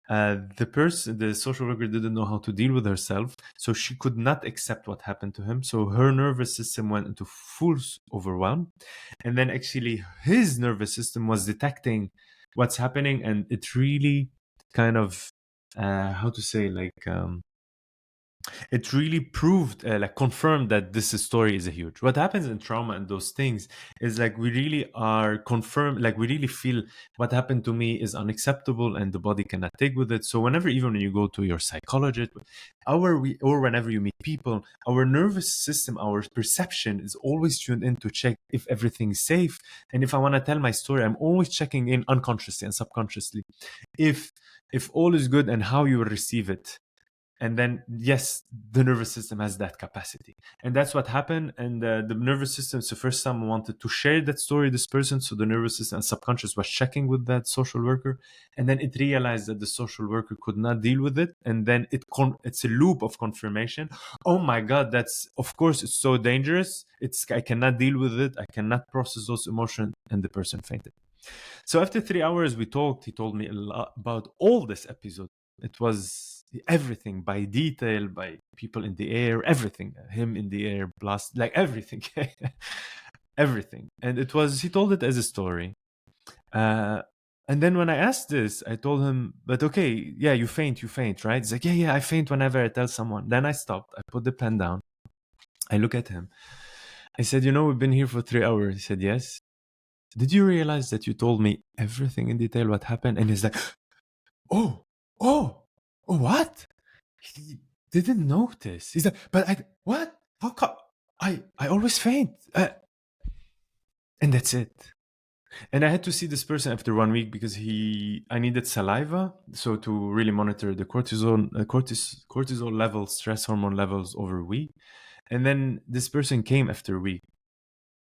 The social worker, didn't know how to deal with herself, so she could not accept what happened to him. So her nervous system went into full overwhelm, and then actually his nervous system was detecting what's happening, and it really kind of how to say, like it really proved, like confirmed that this story is a huge. What happens in trauma and those things is like we really are confirmed, like we really feel what happened to me is unacceptable and the body cannot take with it. So whenever, even when you go to your psychologist, or whenever you meet people, our nervous system, our perception is always tuned in to check if everything's safe. And if I want to tell my story, I'm always checking in unconsciously and subconsciously if all is good and how you will receive it. And then, yes, the nervous system has that capacity. And that's what happened. And the nervous system, so first time I wanted to share that story, this person. So the nervous system and subconscious was checking with that social worker. And then it realized that the social worker could not deal with it. And then it's a loop of confirmation. Oh my God, that's, of course, it's so dangerous. I cannot deal with it. I cannot process those emotions. And the person fainted. So after 3 hours we talked, he told me a lot about all this episode. It was everything, by detail, by people in the air, everything, him in the air, plus like everything. Everything. And he told it as a story. And then when I asked this, I told him, but okay, yeah, you faint, right? He's like, yeah, I faint whenever I tell someone. Then I stopped, I put the pen down, I look at him, I said, we've been here for 3 hours. He said, yes. Did you realize that you told me everything in detail what happened? And he's like, oh, what? He didn't notice. He's like, but what? How come? I always faint. And that's it. And I had to see this person after 1 week because I needed saliva. So to really monitor the cortisol levels, stress hormone levels over a week. And then this person came after a week.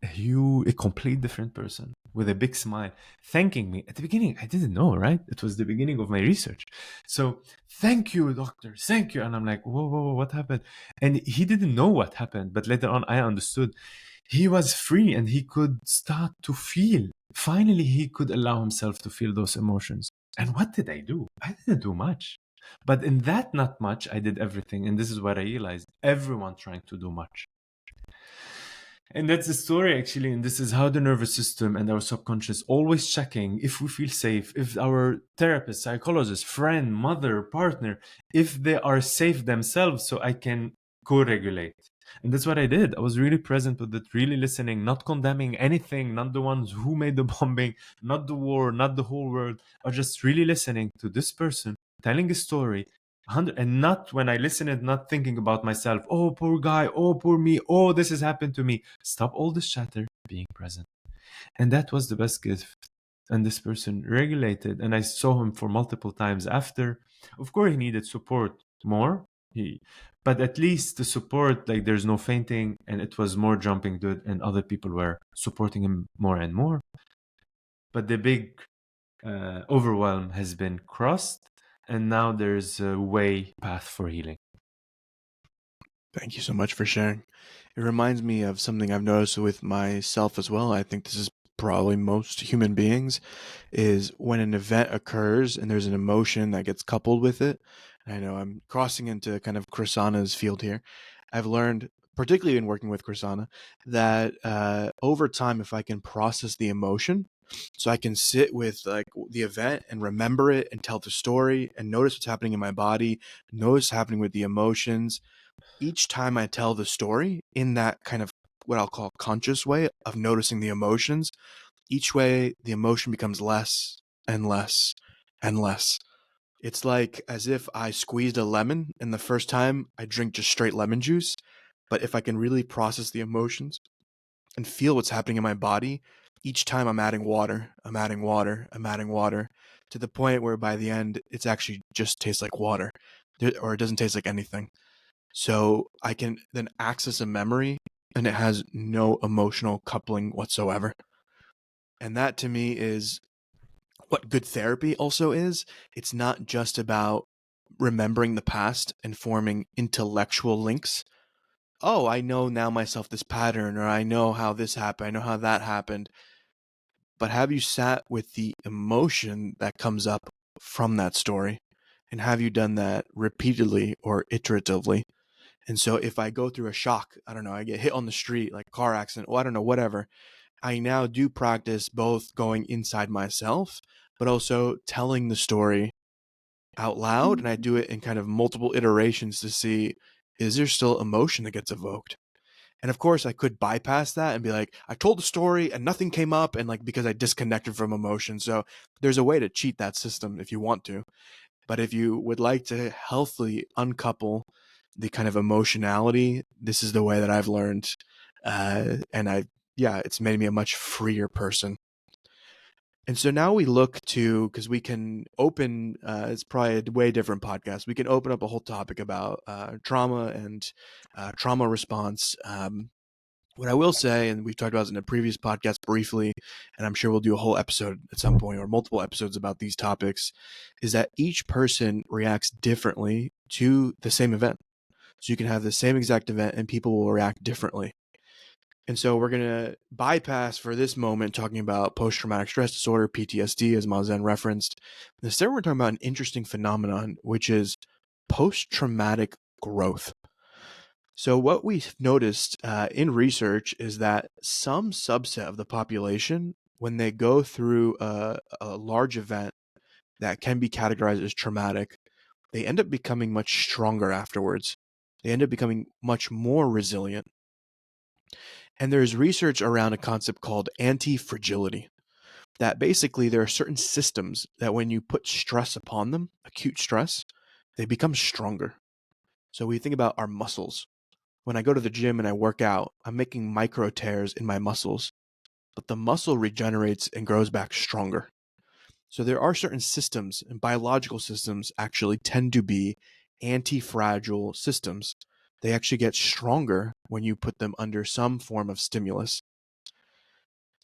A complete different person with a big smile, thanking me. At the beginning, I didn't know, right? It was the beginning of my research. So, thank you, doctor, thank you. And I'm like, whoa, what happened? And he didn't know what happened, but later on, I understood. He was free and he could start to feel. Finally, he could allow himself to feel those emotions. And what did I do? I didn't do much. But in that not much, I did everything. And this is what I realized. Everyone trying to do much. And that's the story, actually. And this is how the nervous system and our subconscious always checking if we feel safe, if our therapist, psychologist, friend, mother, partner, if they are safe themselves, so I can co-regulate. And that's what I did. I was really present with it, really listening, not condemning anything, not the ones who made the bombing, not the war, not the whole world. I was just really listening to this person, telling a story, and not when I listen and not thinking about myself. Oh, poor guy. Oh, poor me. Oh, this has happened to me. Stop all this chatter, being present. And that was the best gift. And this person regulated, and I saw him for multiple times after. Of course, he needed support more. But at least the support, like there's no fainting, and it was more jumping good, and other people were supporting him more and more. But the big overwhelm has been crossed, and now there's a path for healing. Thank you so much for sharing. It reminds me of something I've noticed with myself as well. I think this is probably most human beings, is when an event occurs and there's an emotion that gets coupled with it. And I know I'm crossing into kind of Krisana's field here. I've learned, particularly in working with Krisana, that over time, if I can process the emotion, so I can sit with like the event and remember it and tell the story and notice what's happening in my body, notice what's happening with the emotions. Each time I tell the story in that kind of what I'll call conscious way of noticing the emotions, each way the emotion becomes less and less and less. It's like as if I squeezed a lemon and the first time I drink just straight lemon juice. But if I can really process the emotions and feel what's happening in my body, each time I'm adding water, I'm adding water, I'm adding water, to the point where by the end, it's actually just tastes like water, or it doesn't taste like anything. So I can then access a memory and it has no emotional coupling whatsoever. And that to me is what good therapy also is. It's not just about remembering the past and forming intellectual links. Oh, I know now myself this pattern, or I know how this happened, I know how that happened. But have you sat with the emotion that comes up from that story? And have you done that repeatedly or iteratively? And so if I go through a shock, I don't know, I get hit on the street, like a car accident, I don't know, whatever, I now do practice both going inside myself, but also telling the story out loud. And I do it in kind of multiple iterations to see, is there still emotion that gets evoked? And of course, I could bypass that and be like, I told the story and nothing came up, and like because I disconnected from emotion. So there's a way to cheat that system if you want to. But if you would like to healthily uncouple the kind of emotionality, this is the way that I've learned. And it's made me a much freer person. And so now we look to, because we can open, it's probably a way different podcast. We can open up a whole topic about trauma and trauma response. What I will say, and we've talked about this in a previous podcast briefly, and I'm sure we'll do a whole episode at some point or multiple episodes about these topics, is that each person reacts differently to the same event. So you can have the same exact event and people will react differently. And so we're going to bypass for this moment talking about post-traumatic stress disorder, PTSD, as Mazen referenced. Instead, we're talking about an interesting phenomenon, which is post-traumatic growth. So what we've noticed in research is that some subset of the population, when they go through a large event that can be categorized as traumatic, they end up becoming much stronger afterwards. They end up becoming much more resilient. And there's research around a concept called anti-fragility, that basically there are certain systems that when you put stress upon them, acute stress, they become stronger. So we think about our muscles. When I go to the gym and I work out, I'm making micro tears in my muscles, but the muscle regenerates and grows back stronger. So there are certain systems, and biological systems actually tend to be anti-fragile systems. They actually get stronger when you put them under some form of stimulus.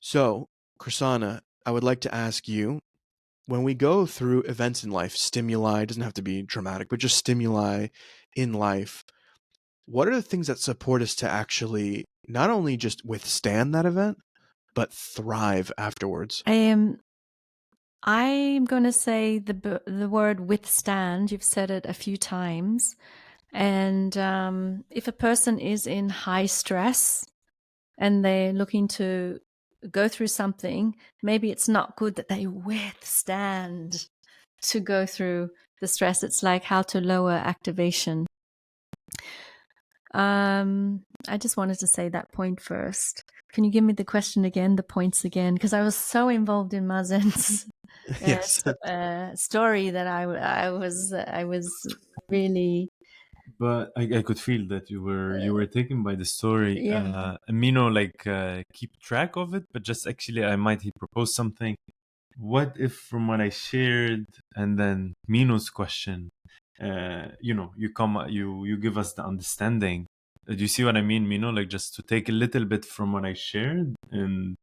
So, Krisana, I would like to ask you, when we go through events in life, stimuli, doesn't have to be traumatic, but just stimuli in life, what are the things that support us to actually not only just withstand that event, but thrive afterwards? I'm going to say the word withstand. You've said it a few times. And if a person is in high stress and they're looking to go through something, maybe it's not good that they withstand to go through the stress. It's like how to lower activation. I just wanted to say that point first. Can you give me the question again, the points again? Because I was so involved in Mazen's Yes. story that I was really. But I could feel that you were taken by the story. Yeah. Mino, like keep track of it, but just actually I might propose something. What if from what I shared and then Mino's question, you give us the understanding. Do you see what I mean, Mino? Like just to take a little bit from what I shared and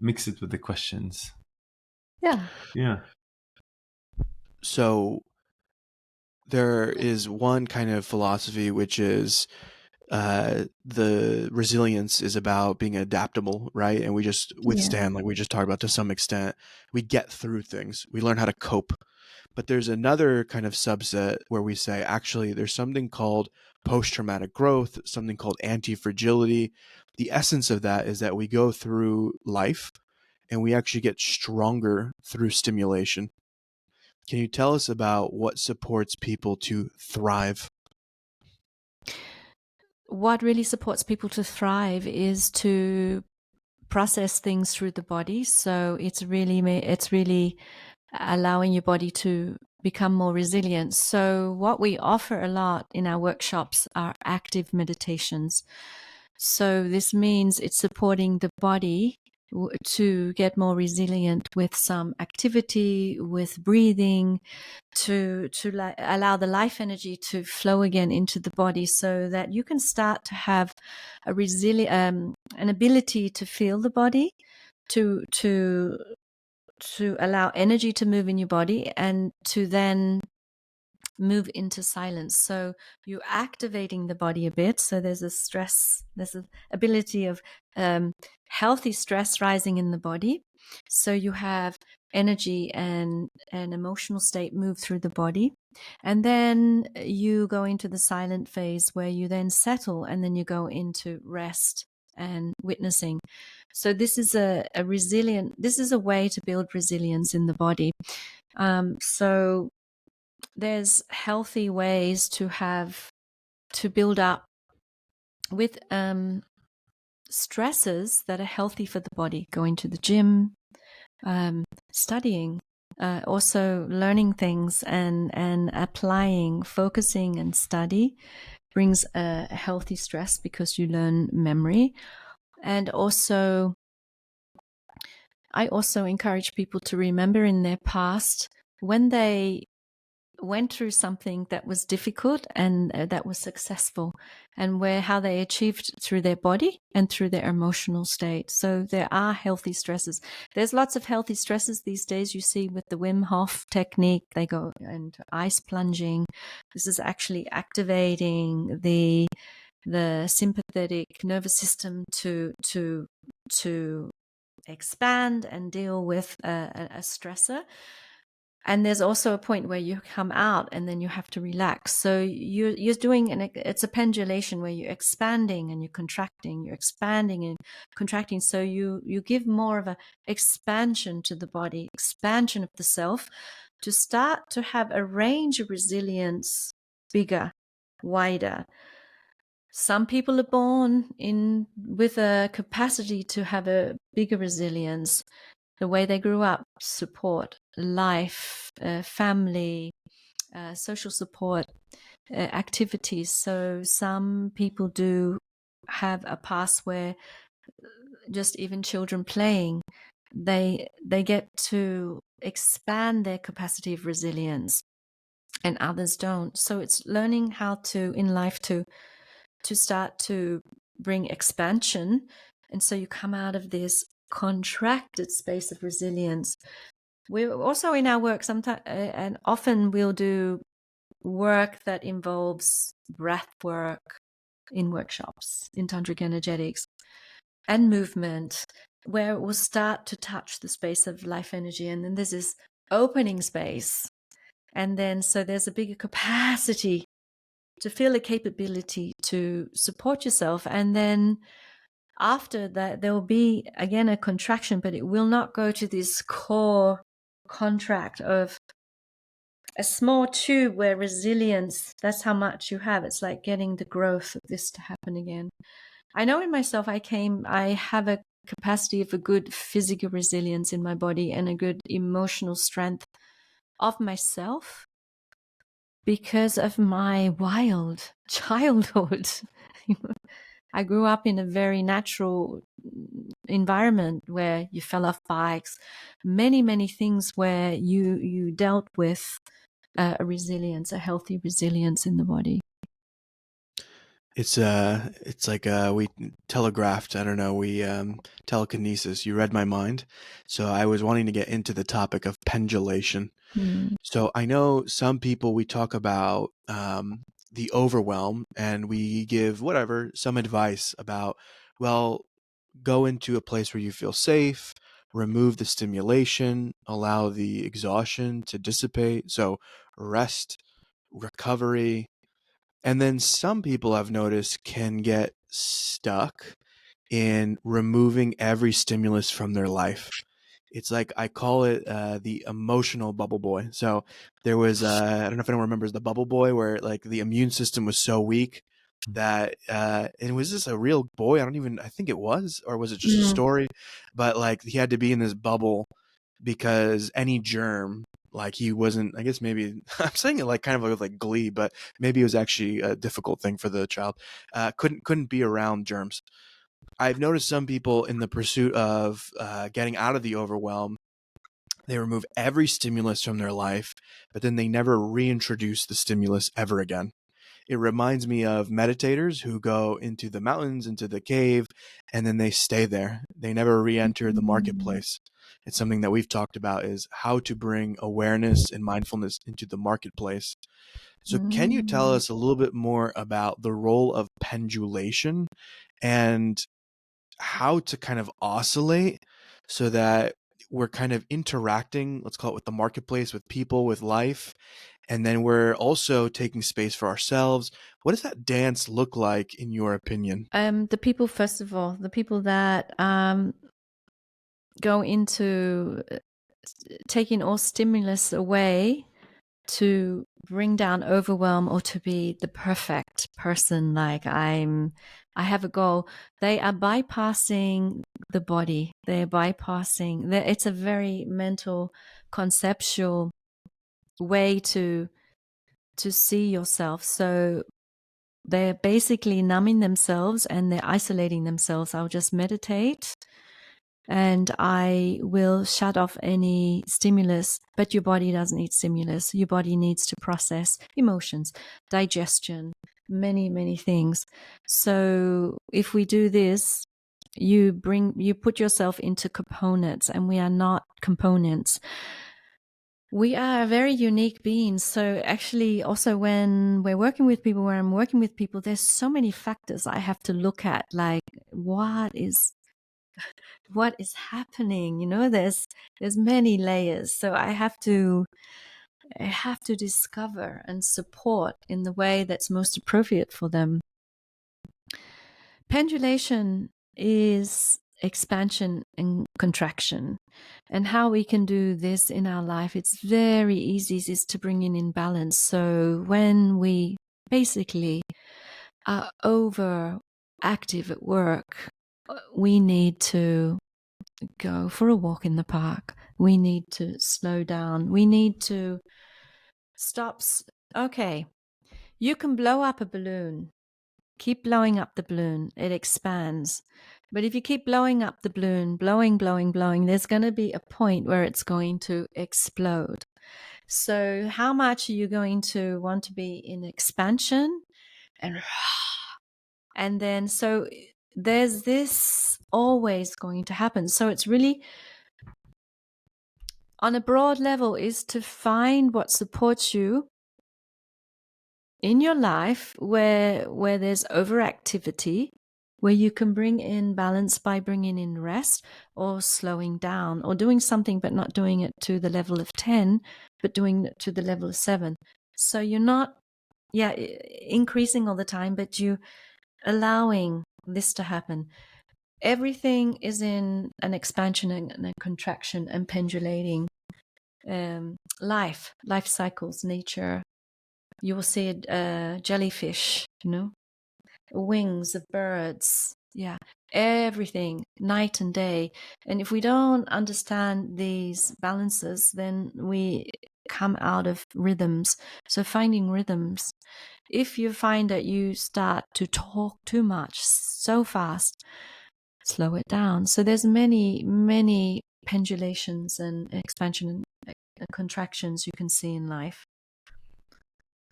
mix it with the questions. Yeah. Yeah. So there is one kind of philosophy which is the resilience is about being adaptable, right? And we just withstand, like we just talked about to some extent. We get through things. We learn how to cope. But there's another kind of subset where we say, actually, there's something called post-traumatic growth, something called anti-fragility. The essence of that is that we go through life and we actually get stronger through stimulation. Can you tell us about what supports people to thrive? What really supports people to thrive is to process things through the body. So it's really allowing your body to become more resilient. So what we offer a lot in our workshops are active meditations. So this means it's supporting the body to get more resilient with some activity, with breathing, to allow the life energy to flow again into the body, so that you can start to have a an ability to feel the body, to allow energy to move in your body, and to then move into silence. So you're activating the body a bit. So there's an ability of healthy stress rising in the body. So you have energy and an emotional state move through the body. And then you go into the silent phase where you then settle, and then you go into rest and witnessing. So this is this is a way to build resilience in the body. So there's healthy ways to build up with stresses that are healthy for the body. Going to the gym, studying, also learning things and applying, focusing and study brings a healthy stress because you learn memory. And also I also encourage people to remember in their past when they went through something that was difficult and that was successful, and how they achieved through their body and through their emotional state. So there are healthy stresses. There's lots of healthy stresses these days. You see with the Wim Hof technique, they go into ice plunging. This is actually activating the sympathetic nervous system to expand and deal with a stressor. And there's also a point where you come out and then you have to relax. So you're doing it's a pendulation where you're expanding and you're contracting, you're expanding and contracting. So you give more of a expansion to the body, expansion of the self, to start to have a range of resilience bigger, wider. Some people are born with a capacity to have a bigger resilience. The way they grew up, support, life, family, social support, activities. So some people do have a past where just even children playing, they get to expand their capacity of resilience, and others don't. So it's learning how to in life to start to bring expansion, and so you come out of this contracted space of resilience. We're also in our work sometimes, and often we'll do work that involves breath work in workshops in tantric energetics and movement, where it will start to touch the space of life energy, and then there's this opening space, and then so there's a bigger capacity to feel a capability to support yourself. And then after that, there will be again a contraction, but it will not go to this core contract of a small tube where resilience, that's how much you have. It's like getting the growth of this to happen again. I know in myself, I have a capacity of a good physical resilience in my body and a good emotional strength of myself, because of my wild childhood. I grew up in a very natural environment where you fell off bikes, many things where you dealt with a resilience, a healthy resilience in the body. It's like we telegraphed. I don't know. We telekinesis. You read my mind. So I was wanting to get into the topic of pendulation. So I know some people, we talk about the overwhelm, and we give some advice about, well, go into a place where you feel safe, remove the stimulation, allow the exhaustion to dissipate. So rest, recovery. And then some people I've noticed can get stuck in removing every stimulus from their life. It's like, I call it the emotional bubble boy. So there was, I don't know if anyone remembers the bubble boy, where like the immune system was so weak that, and was this a real boy? I think it was, or was it just a story? But like he had to be in this bubble because any germ, like he wasn't, I guess maybe I'm saying it like kind of with like glee, but maybe it was actually a difficult thing for the child. Couldn't be around germs. I've noticed some people in the pursuit of getting out of the overwhelm, they remove every stimulus from their life, but then they never reintroduce the stimulus ever again. It reminds me of meditators who go into the mountains, into the cave, and then they stay there. They never re-enter the marketplace. It's something that we've talked about, is how to bring awareness and mindfulness into the marketplace. So can you tell us a little bit more about the role of pendulation and how to kind of oscillate so that we're kind of interacting, let's call it, with the marketplace, with people, with life, and then we're also taking space for ourselves? What does that dance look like in your opinion? The people, first of all, the people that go into taking all stimulus away to bring down overwhelm, or to be the perfect person, like I have a goal, they are bypassing the body. They're bypassing, it's a very mental, conceptual way to see yourself. So they're basically numbing themselves and they're isolating themselves. I'll just meditate and I will shut off any stimulus, but your body doesn't need stimulus. Your body needs to process emotions, digestion, many things. So if we do this, you put yourself into components, and we are not components. We are very unique beings. So actually, also when we're working with people, where I'm working with people, there's so many factors I have to look at, like what is happening. There's many layers. So I have to discover and support in the way that's most appropriate for them. Pendulation is expansion and contraction, and how we can do this in our life, it's very easy, is to bring in balance. So when we basically are overactive at work, we need to go for a walk in the park. We need to slow down. We need to stop. Okay, you can blow up a balloon. Keep blowing up the balloon. It expands. But if you keep blowing up the balloon, blowing, there's going to be a point where it's going to explode. So how much are you going to want to be in expansion? And then, so there's this always going to happen. So it's really, on a broad level, is to find what supports you in your life where there's overactivity, where you can bring in balance by bringing in rest or slowing down or doing something but not doing it to the level of 10, but doing it to the level of 7. So you're not increasing all the time, but you allowing this to happen. Everything is in an expansion and a contraction and pendulating. Life cycles, nature. You will see a jellyfish, wings of birds. Yeah, everything, night and day. And if we don't understand these balances, then we come out of rhythms. So finding rhythms. If you find that you start to talk too much so fast, slow it down. So there's many pendulations and expansion and contractions you can see in life.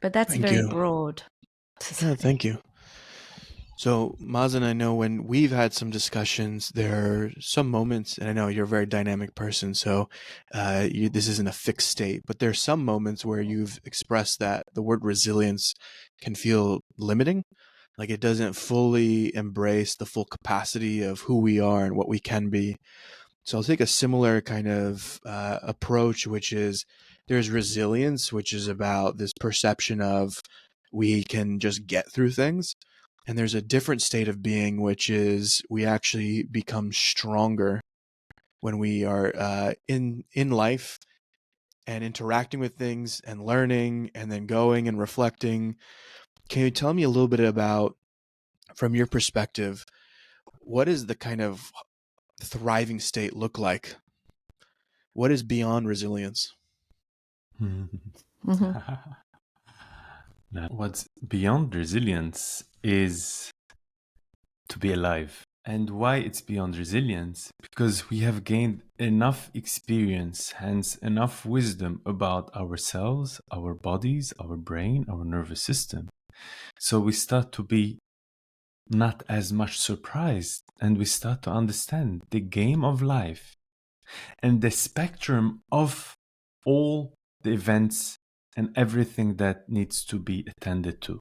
But that's Thank very you. broad. Yeah, thank you. So, Mazen, I know when we've had some discussions, there are some moments, and I know you're a very dynamic person, so this isn't a fixed state, but there are some moments where you've expressed that the word resilience can feel limiting, like it doesn't fully embrace the full capacity of who we are and what we can be. So I'll take a similar kind of approach, which is there's resilience, which is about this perception of we can just get through things. And there's a different state of being, which is we actually become stronger when we are in life and interacting with things and learning and then going and reflecting. Can you tell me a little bit about, from your perspective, what does the kind of thriving state look like? What is beyond resilience? Mm-hmm. What's beyond resilience is to be alive. And why it's beyond resilience? Because we have gained enough experience, hence enough wisdom about ourselves, our bodies, our brain, our nervous system. So we start to be not as much surprised, and we start to understand the game of life and the spectrum of all the events and everything that needs to be attended to.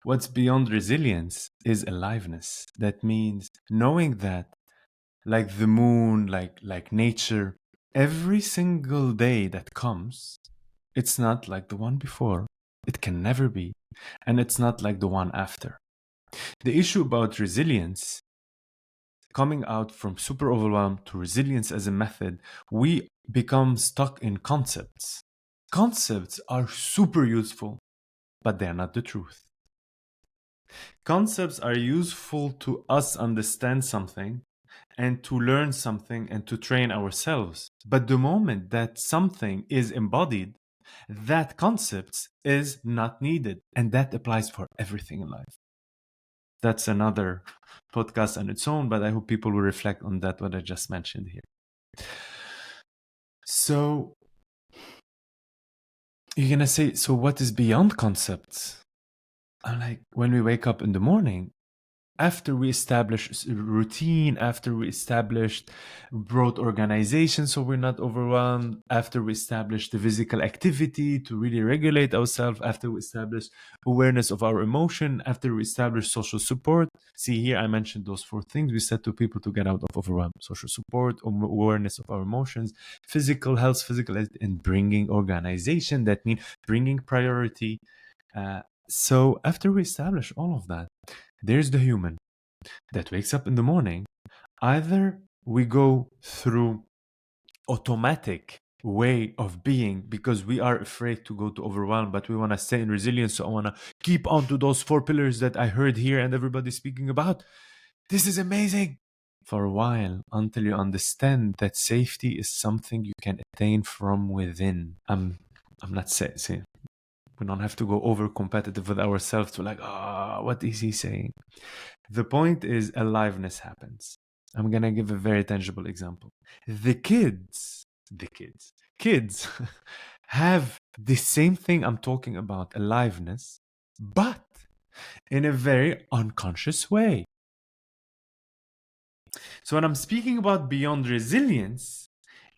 What's beyond resilience is aliveness. That means knowing that, like the moon, like nature, every single day that comes, it's not like the one before. It can never be. And it's not like the one after. The issue about resilience, coming out from super overwhelm to resilience as a method, we become stuck in concepts. Concepts are super useful, but they are not the truth. Concepts are useful to us understand something and to learn something and to train ourselves. But the moment that something is embodied, that concept is not needed. And that applies for everything in life. That's another podcast on its own, but I hope people will reflect on that, what I just mentioned here. So you're going to say, so what is beyond concepts? I'm like, when we wake up in the morning, after we establish routine, after we established broad organization so we're not overwhelmed, after we establish the physical activity to really regulate ourselves, after we establish awareness of our emotion, after we establish social support. See here, I mentioned those 4 things we said to people to get out of overwhelm: social support, awareness of our emotions, physical health, and bringing organization. That means bringing priority. So after we establish all of that, there's the human that wakes up in the morning. Either we go through automatic way of being because we are afraid to go to overwhelm, but we want to stay in resilience. So I want to keep on to those 4 pillars that I heard here and everybody's speaking about. This is amazing for a while until you understand that safety is something you can attain from within. I'm not saying we don't have to go over competitive with ourselves to like, what is he saying? The point is aliveness happens. I'm going to give a very tangible example. Kids have the same thing I'm talking about, aliveness, but in a very unconscious way. So when I'm speaking about beyond resilience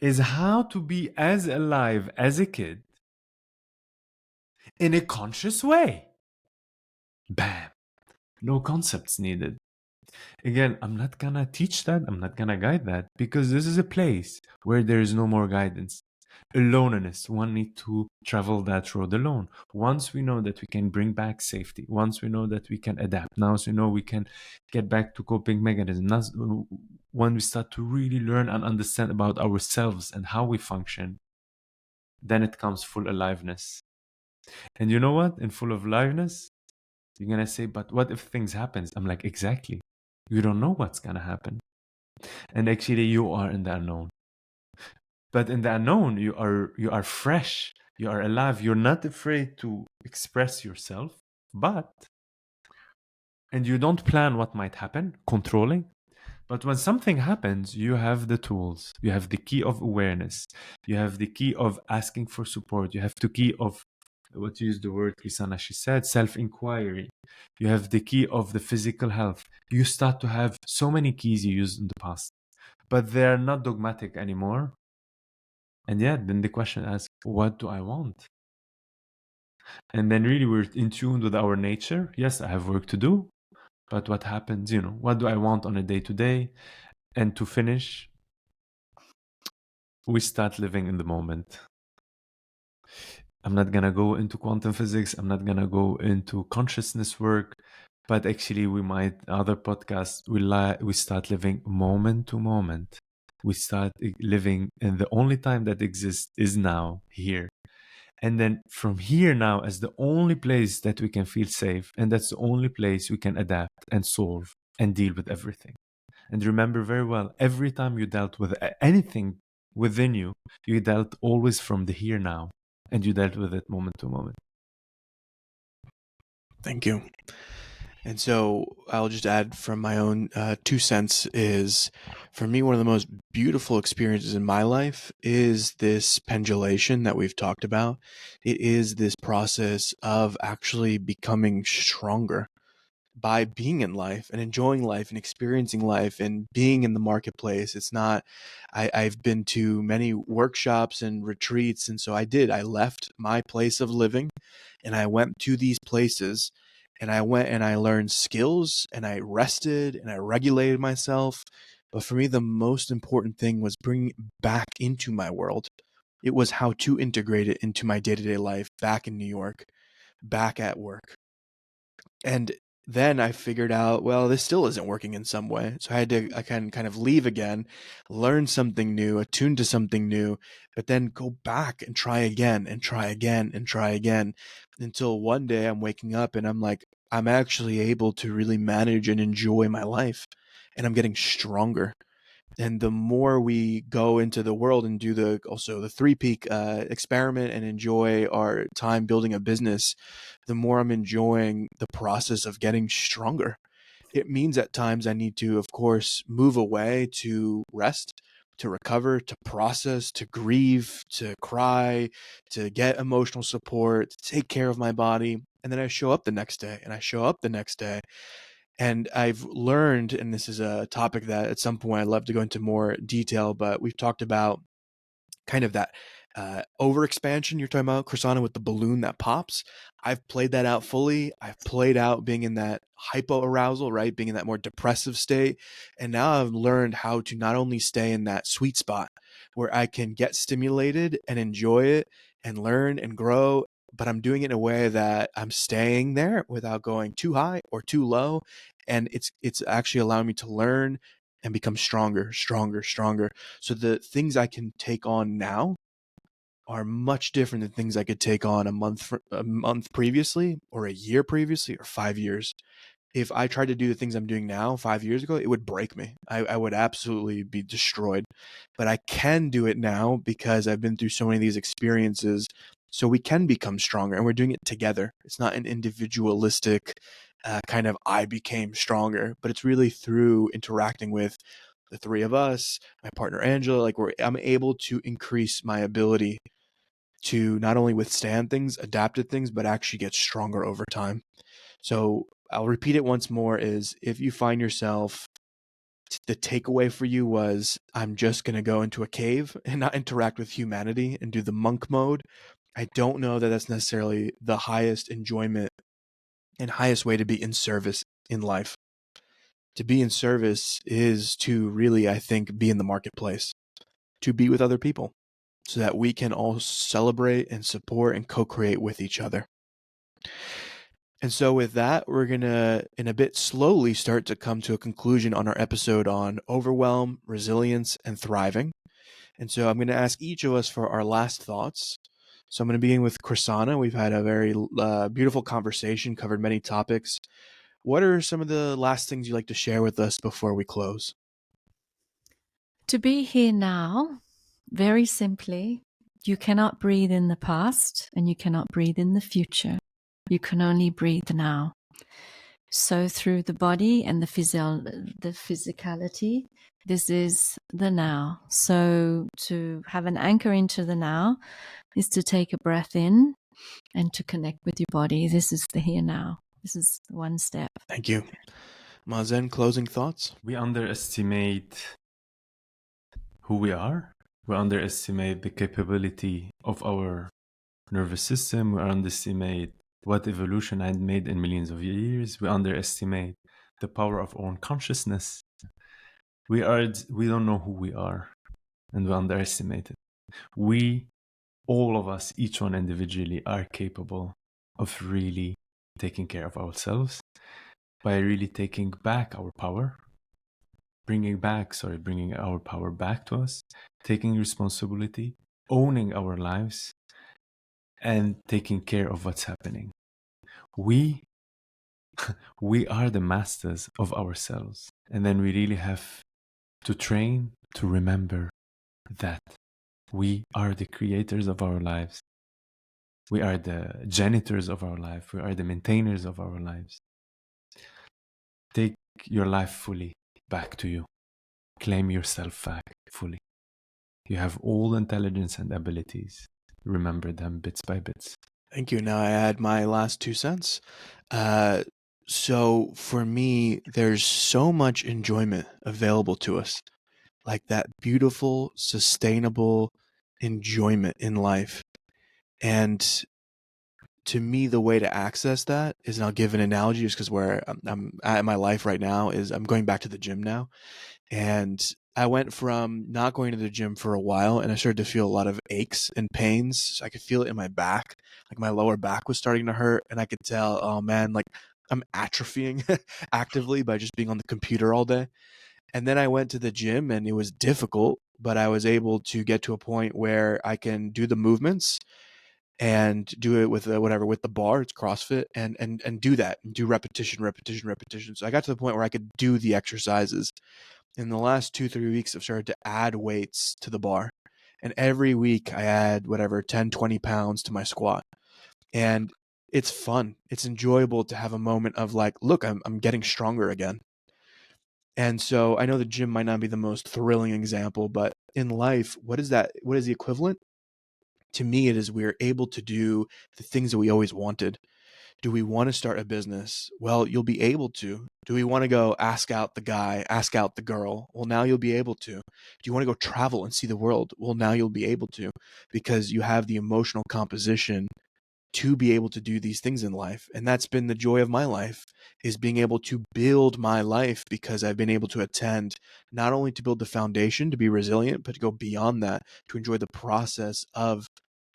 is how to be as alive as a kid in a conscious way. Bam. No concepts needed. Again, I'm not gonna teach that, I'm not gonna guide that, because this is a place where there is no more guidance. Aloneness, one need to travel that road alone. Once we know that we can bring back safety, once we know that we can adapt, now we know we can get back to coping mechanisms, when we start to really learn and understand about ourselves and how we function, then it comes full aliveness. And you know what? In full of aliveness, you're gonna say, but what if things happen? I'm like, exactly. You don't know what's gonna happen. And actually you are in the unknown. But in the unknown, you are fresh, you are alive, you're not afraid to express yourself, and you don't plan what might happen, controlling. But when something happens, you have the tools, you have the key of awareness, you have the key of asking for support, you have the key of what you use the word Krisana, she said, self-inquiry. You have the key of the physical health. You start to have so many keys you used in the past, but they're not dogmatic anymore. And yet, then the question asks, what do I want? And then really we're in tune with our nature. Yes, I have work to do, but what happens, what do I want on a day-to-day? And to finish, we start living in the moment. I'm not going to go into quantum physics. I'm not going to go into consciousness work, but actually other podcasts, we start living moment to moment. We start living, and the only time that exists is now, here. And then from here now as the only place that we can feel safe, and that's the only place we can adapt and solve and deal with everything. And remember very well, every time you dealt with anything within you, you dealt always from the here now, and you dealt with it moment to moment. Thank you. And so I'll just add from my own 2 cents is, for me, one of the most beautiful experiences in my life is this pendulation that we've talked about. It is this process of actually becoming stronger by being in life and enjoying life and experiencing life and being in the marketplace. It's not, I've been to many workshops and retreats. And so I left my place of living and I went to these places and I went and I learned skills and I rested and I regulated myself. But for me, the most important thing was bringing it back into my world. It was how to integrate it into my day-to-day life back in New York, back at work. And then I figured out, well, this still isn't working in some way. So I can kind of leave again, learn something new, attune to something new, but then go back and try again and try again and try again until one day I'm waking up and I'm like, I'm actually able to really manage and enjoy my life and I'm getting stronger. And the more we go into the world and do the 3 peak experiment and enjoy our time building a business, the more I'm enjoying the process of getting stronger. it means at times I need to, of course, move away to rest, to recover, to process, to grieve, to cry, to get emotional support, to take care of my body. And then I show up the next day and I show up the next day. And I've learned, and this is a topic that at some point I'd love to go into more detail, but we've talked about kind of that overexpansion you're talking about, Krisana, with the balloon that pops. I've played that out fully. I've played out being in that hypoarousal, right? Being in that more depressive state. And now I've learned how to not only stay in that sweet spot where I can get stimulated and enjoy it and learn and grow, but I'm doing it in a way that I'm staying there without going too high or too low. And it's actually allowing me to learn and become stronger, stronger, stronger. So the things I can take on now are much different than things I could take on a month previously, or a year previously, or 5 years. If I tried to do the things I'm doing now 5 years ago, it would break me. I would absolutely be destroyed. But I can do it now because I've been through so many of these experiences. So we can become stronger, and we're doing it together. It's not an individualistic kind of I became stronger, but it's really through interacting with the three of us, my partner Angela. Like I'm able to increase my ability to not only withstand things, adapt to things, but actually get stronger over time. So I'll repeat it once more: is if you find yourself, the takeaway for you was, I'm just going to go into a cave and not interact with humanity and do the monk mode. I don't know that that's necessarily the highest enjoyment and highest way to be in service in life. To be in service is to really, I think, be in the marketplace, to be with other people so that we can all celebrate and support and co-create with each other. And so with that, we're going to, in a bit slowly, start to come to a conclusion on our episode on overwhelm, resilience, and thriving. And so I'm going to ask each of us for our last thoughts. So I'm going to begin with Krisana. We've had a very beautiful conversation, covered many topics. What are some of the last things you'd like to share with us before we close? To be here now, very simply, you cannot breathe in the past and you cannot breathe in the future. You can only breathe now. So through the body and the physicality, this is the now. So to have an anchor into the now is to take a breath in and to connect with your body. This is the here now. This is one step. Thank you. Mazen, closing thoughts? We underestimate who we are. We underestimate the capability of our nervous system. We underestimate what evolution had made in millions of years. We underestimate the power of our own consciousness. We don't know who we are, and we underestimate it. We, all of us, each one individually, are capable of really taking care of ourselves by really taking back our power, bringing our power back to us, taking responsibility, owning our lives, and taking care of what's happening. We are the masters of ourselves. And then we really have to train to remember that we are the creators of our lives. We are the janitors of our life. We are the maintainers of our lives. Take your life fully back to you. Claim yourself back fully. You have all intelligence and abilities. Remember them bits by bits. Thank you. Now I add my last 2 cents. So for me, there's so much enjoyment available to us, like that beautiful, sustainable enjoyment in life. And to me, the way to access that is, and I'll give an analogy just because where I'm at in my life right now, is I'm going back to the gym now. And I went from not going to the gym for a while, and I started to feel a lot of aches and pains. So I could feel it in my back, like my lower back was starting to hurt, and I could tell, oh man, like I'm atrophying actively by just being on the computer all day. And then I went to the gym, and it was difficult, but I was able to get to a point where I can do the movements and do it with with the bar. It's CrossFit, and do that, and do repetition. So I got to the point where I could do the exercises. In the last 2-3 weeks, I've started to add weights to the bar, and every week I add 10, 20 pounds to my squat. And it's fun. It's enjoyable to have a moment of like, look, I'm getting stronger again. And so I know the gym might not be the most thrilling example, but in life, what is that? What is the equivalent? To me, it is we're able to do the things that we always wanted. Do we want to start a business? Well, you'll be able to. Do we want to go ask out the guy, ask out the girl? Well, now you'll be able to. Do you want to go travel and see the world? Well, now you'll be able to, because you have the emotional composition to be able to do these things in life. And that's been the joy of my life, is being able to build my life, because I've been able to attend, not only to build the foundation to be resilient, but to go beyond that, to enjoy the process of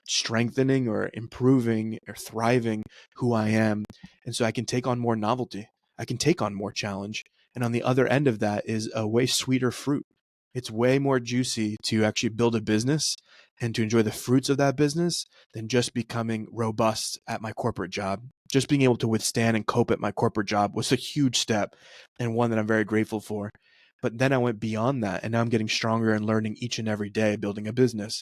strengthening or improving or thriving who I am. And so I can take on more novelty. I can take on more challenge. And on the other end of that is a way sweeter fruit. It's way more juicy to actually build a business and to enjoy the fruits of that business than just becoming robust at my corporate job. Just being able to withstand and cope at my corporate job was a huge step, and one that I'm very grateful for. But then I went beyond that, and now I'm getting stronger and learning each and every day building a business.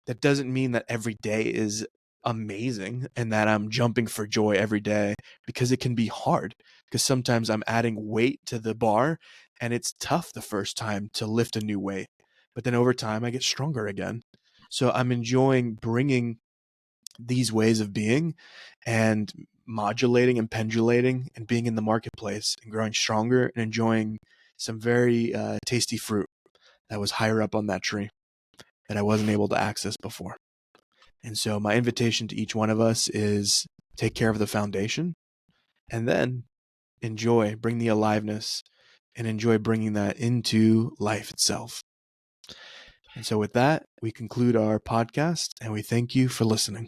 That doesn't mean that every day is amazing and that I'm jumping for joy every day, because it can be hard, because sometimes I'm adding weight to the bar and it's tough the first time to lift a new weight. But then over time, I get stronger again. So I'm enjoying bringing these ways of being and modulating and pendulating and being in the marketplace and growing stronger and enjoying some very tasty fruit that was higher up on that tree that I wasn't able to access before. And so my invitation to each one of us is take care of the foundation, and then enjoy, bring the aliveness, and enjoy bringing that into life itself. And so with that, we conclude our podcast, and we thank you for listening.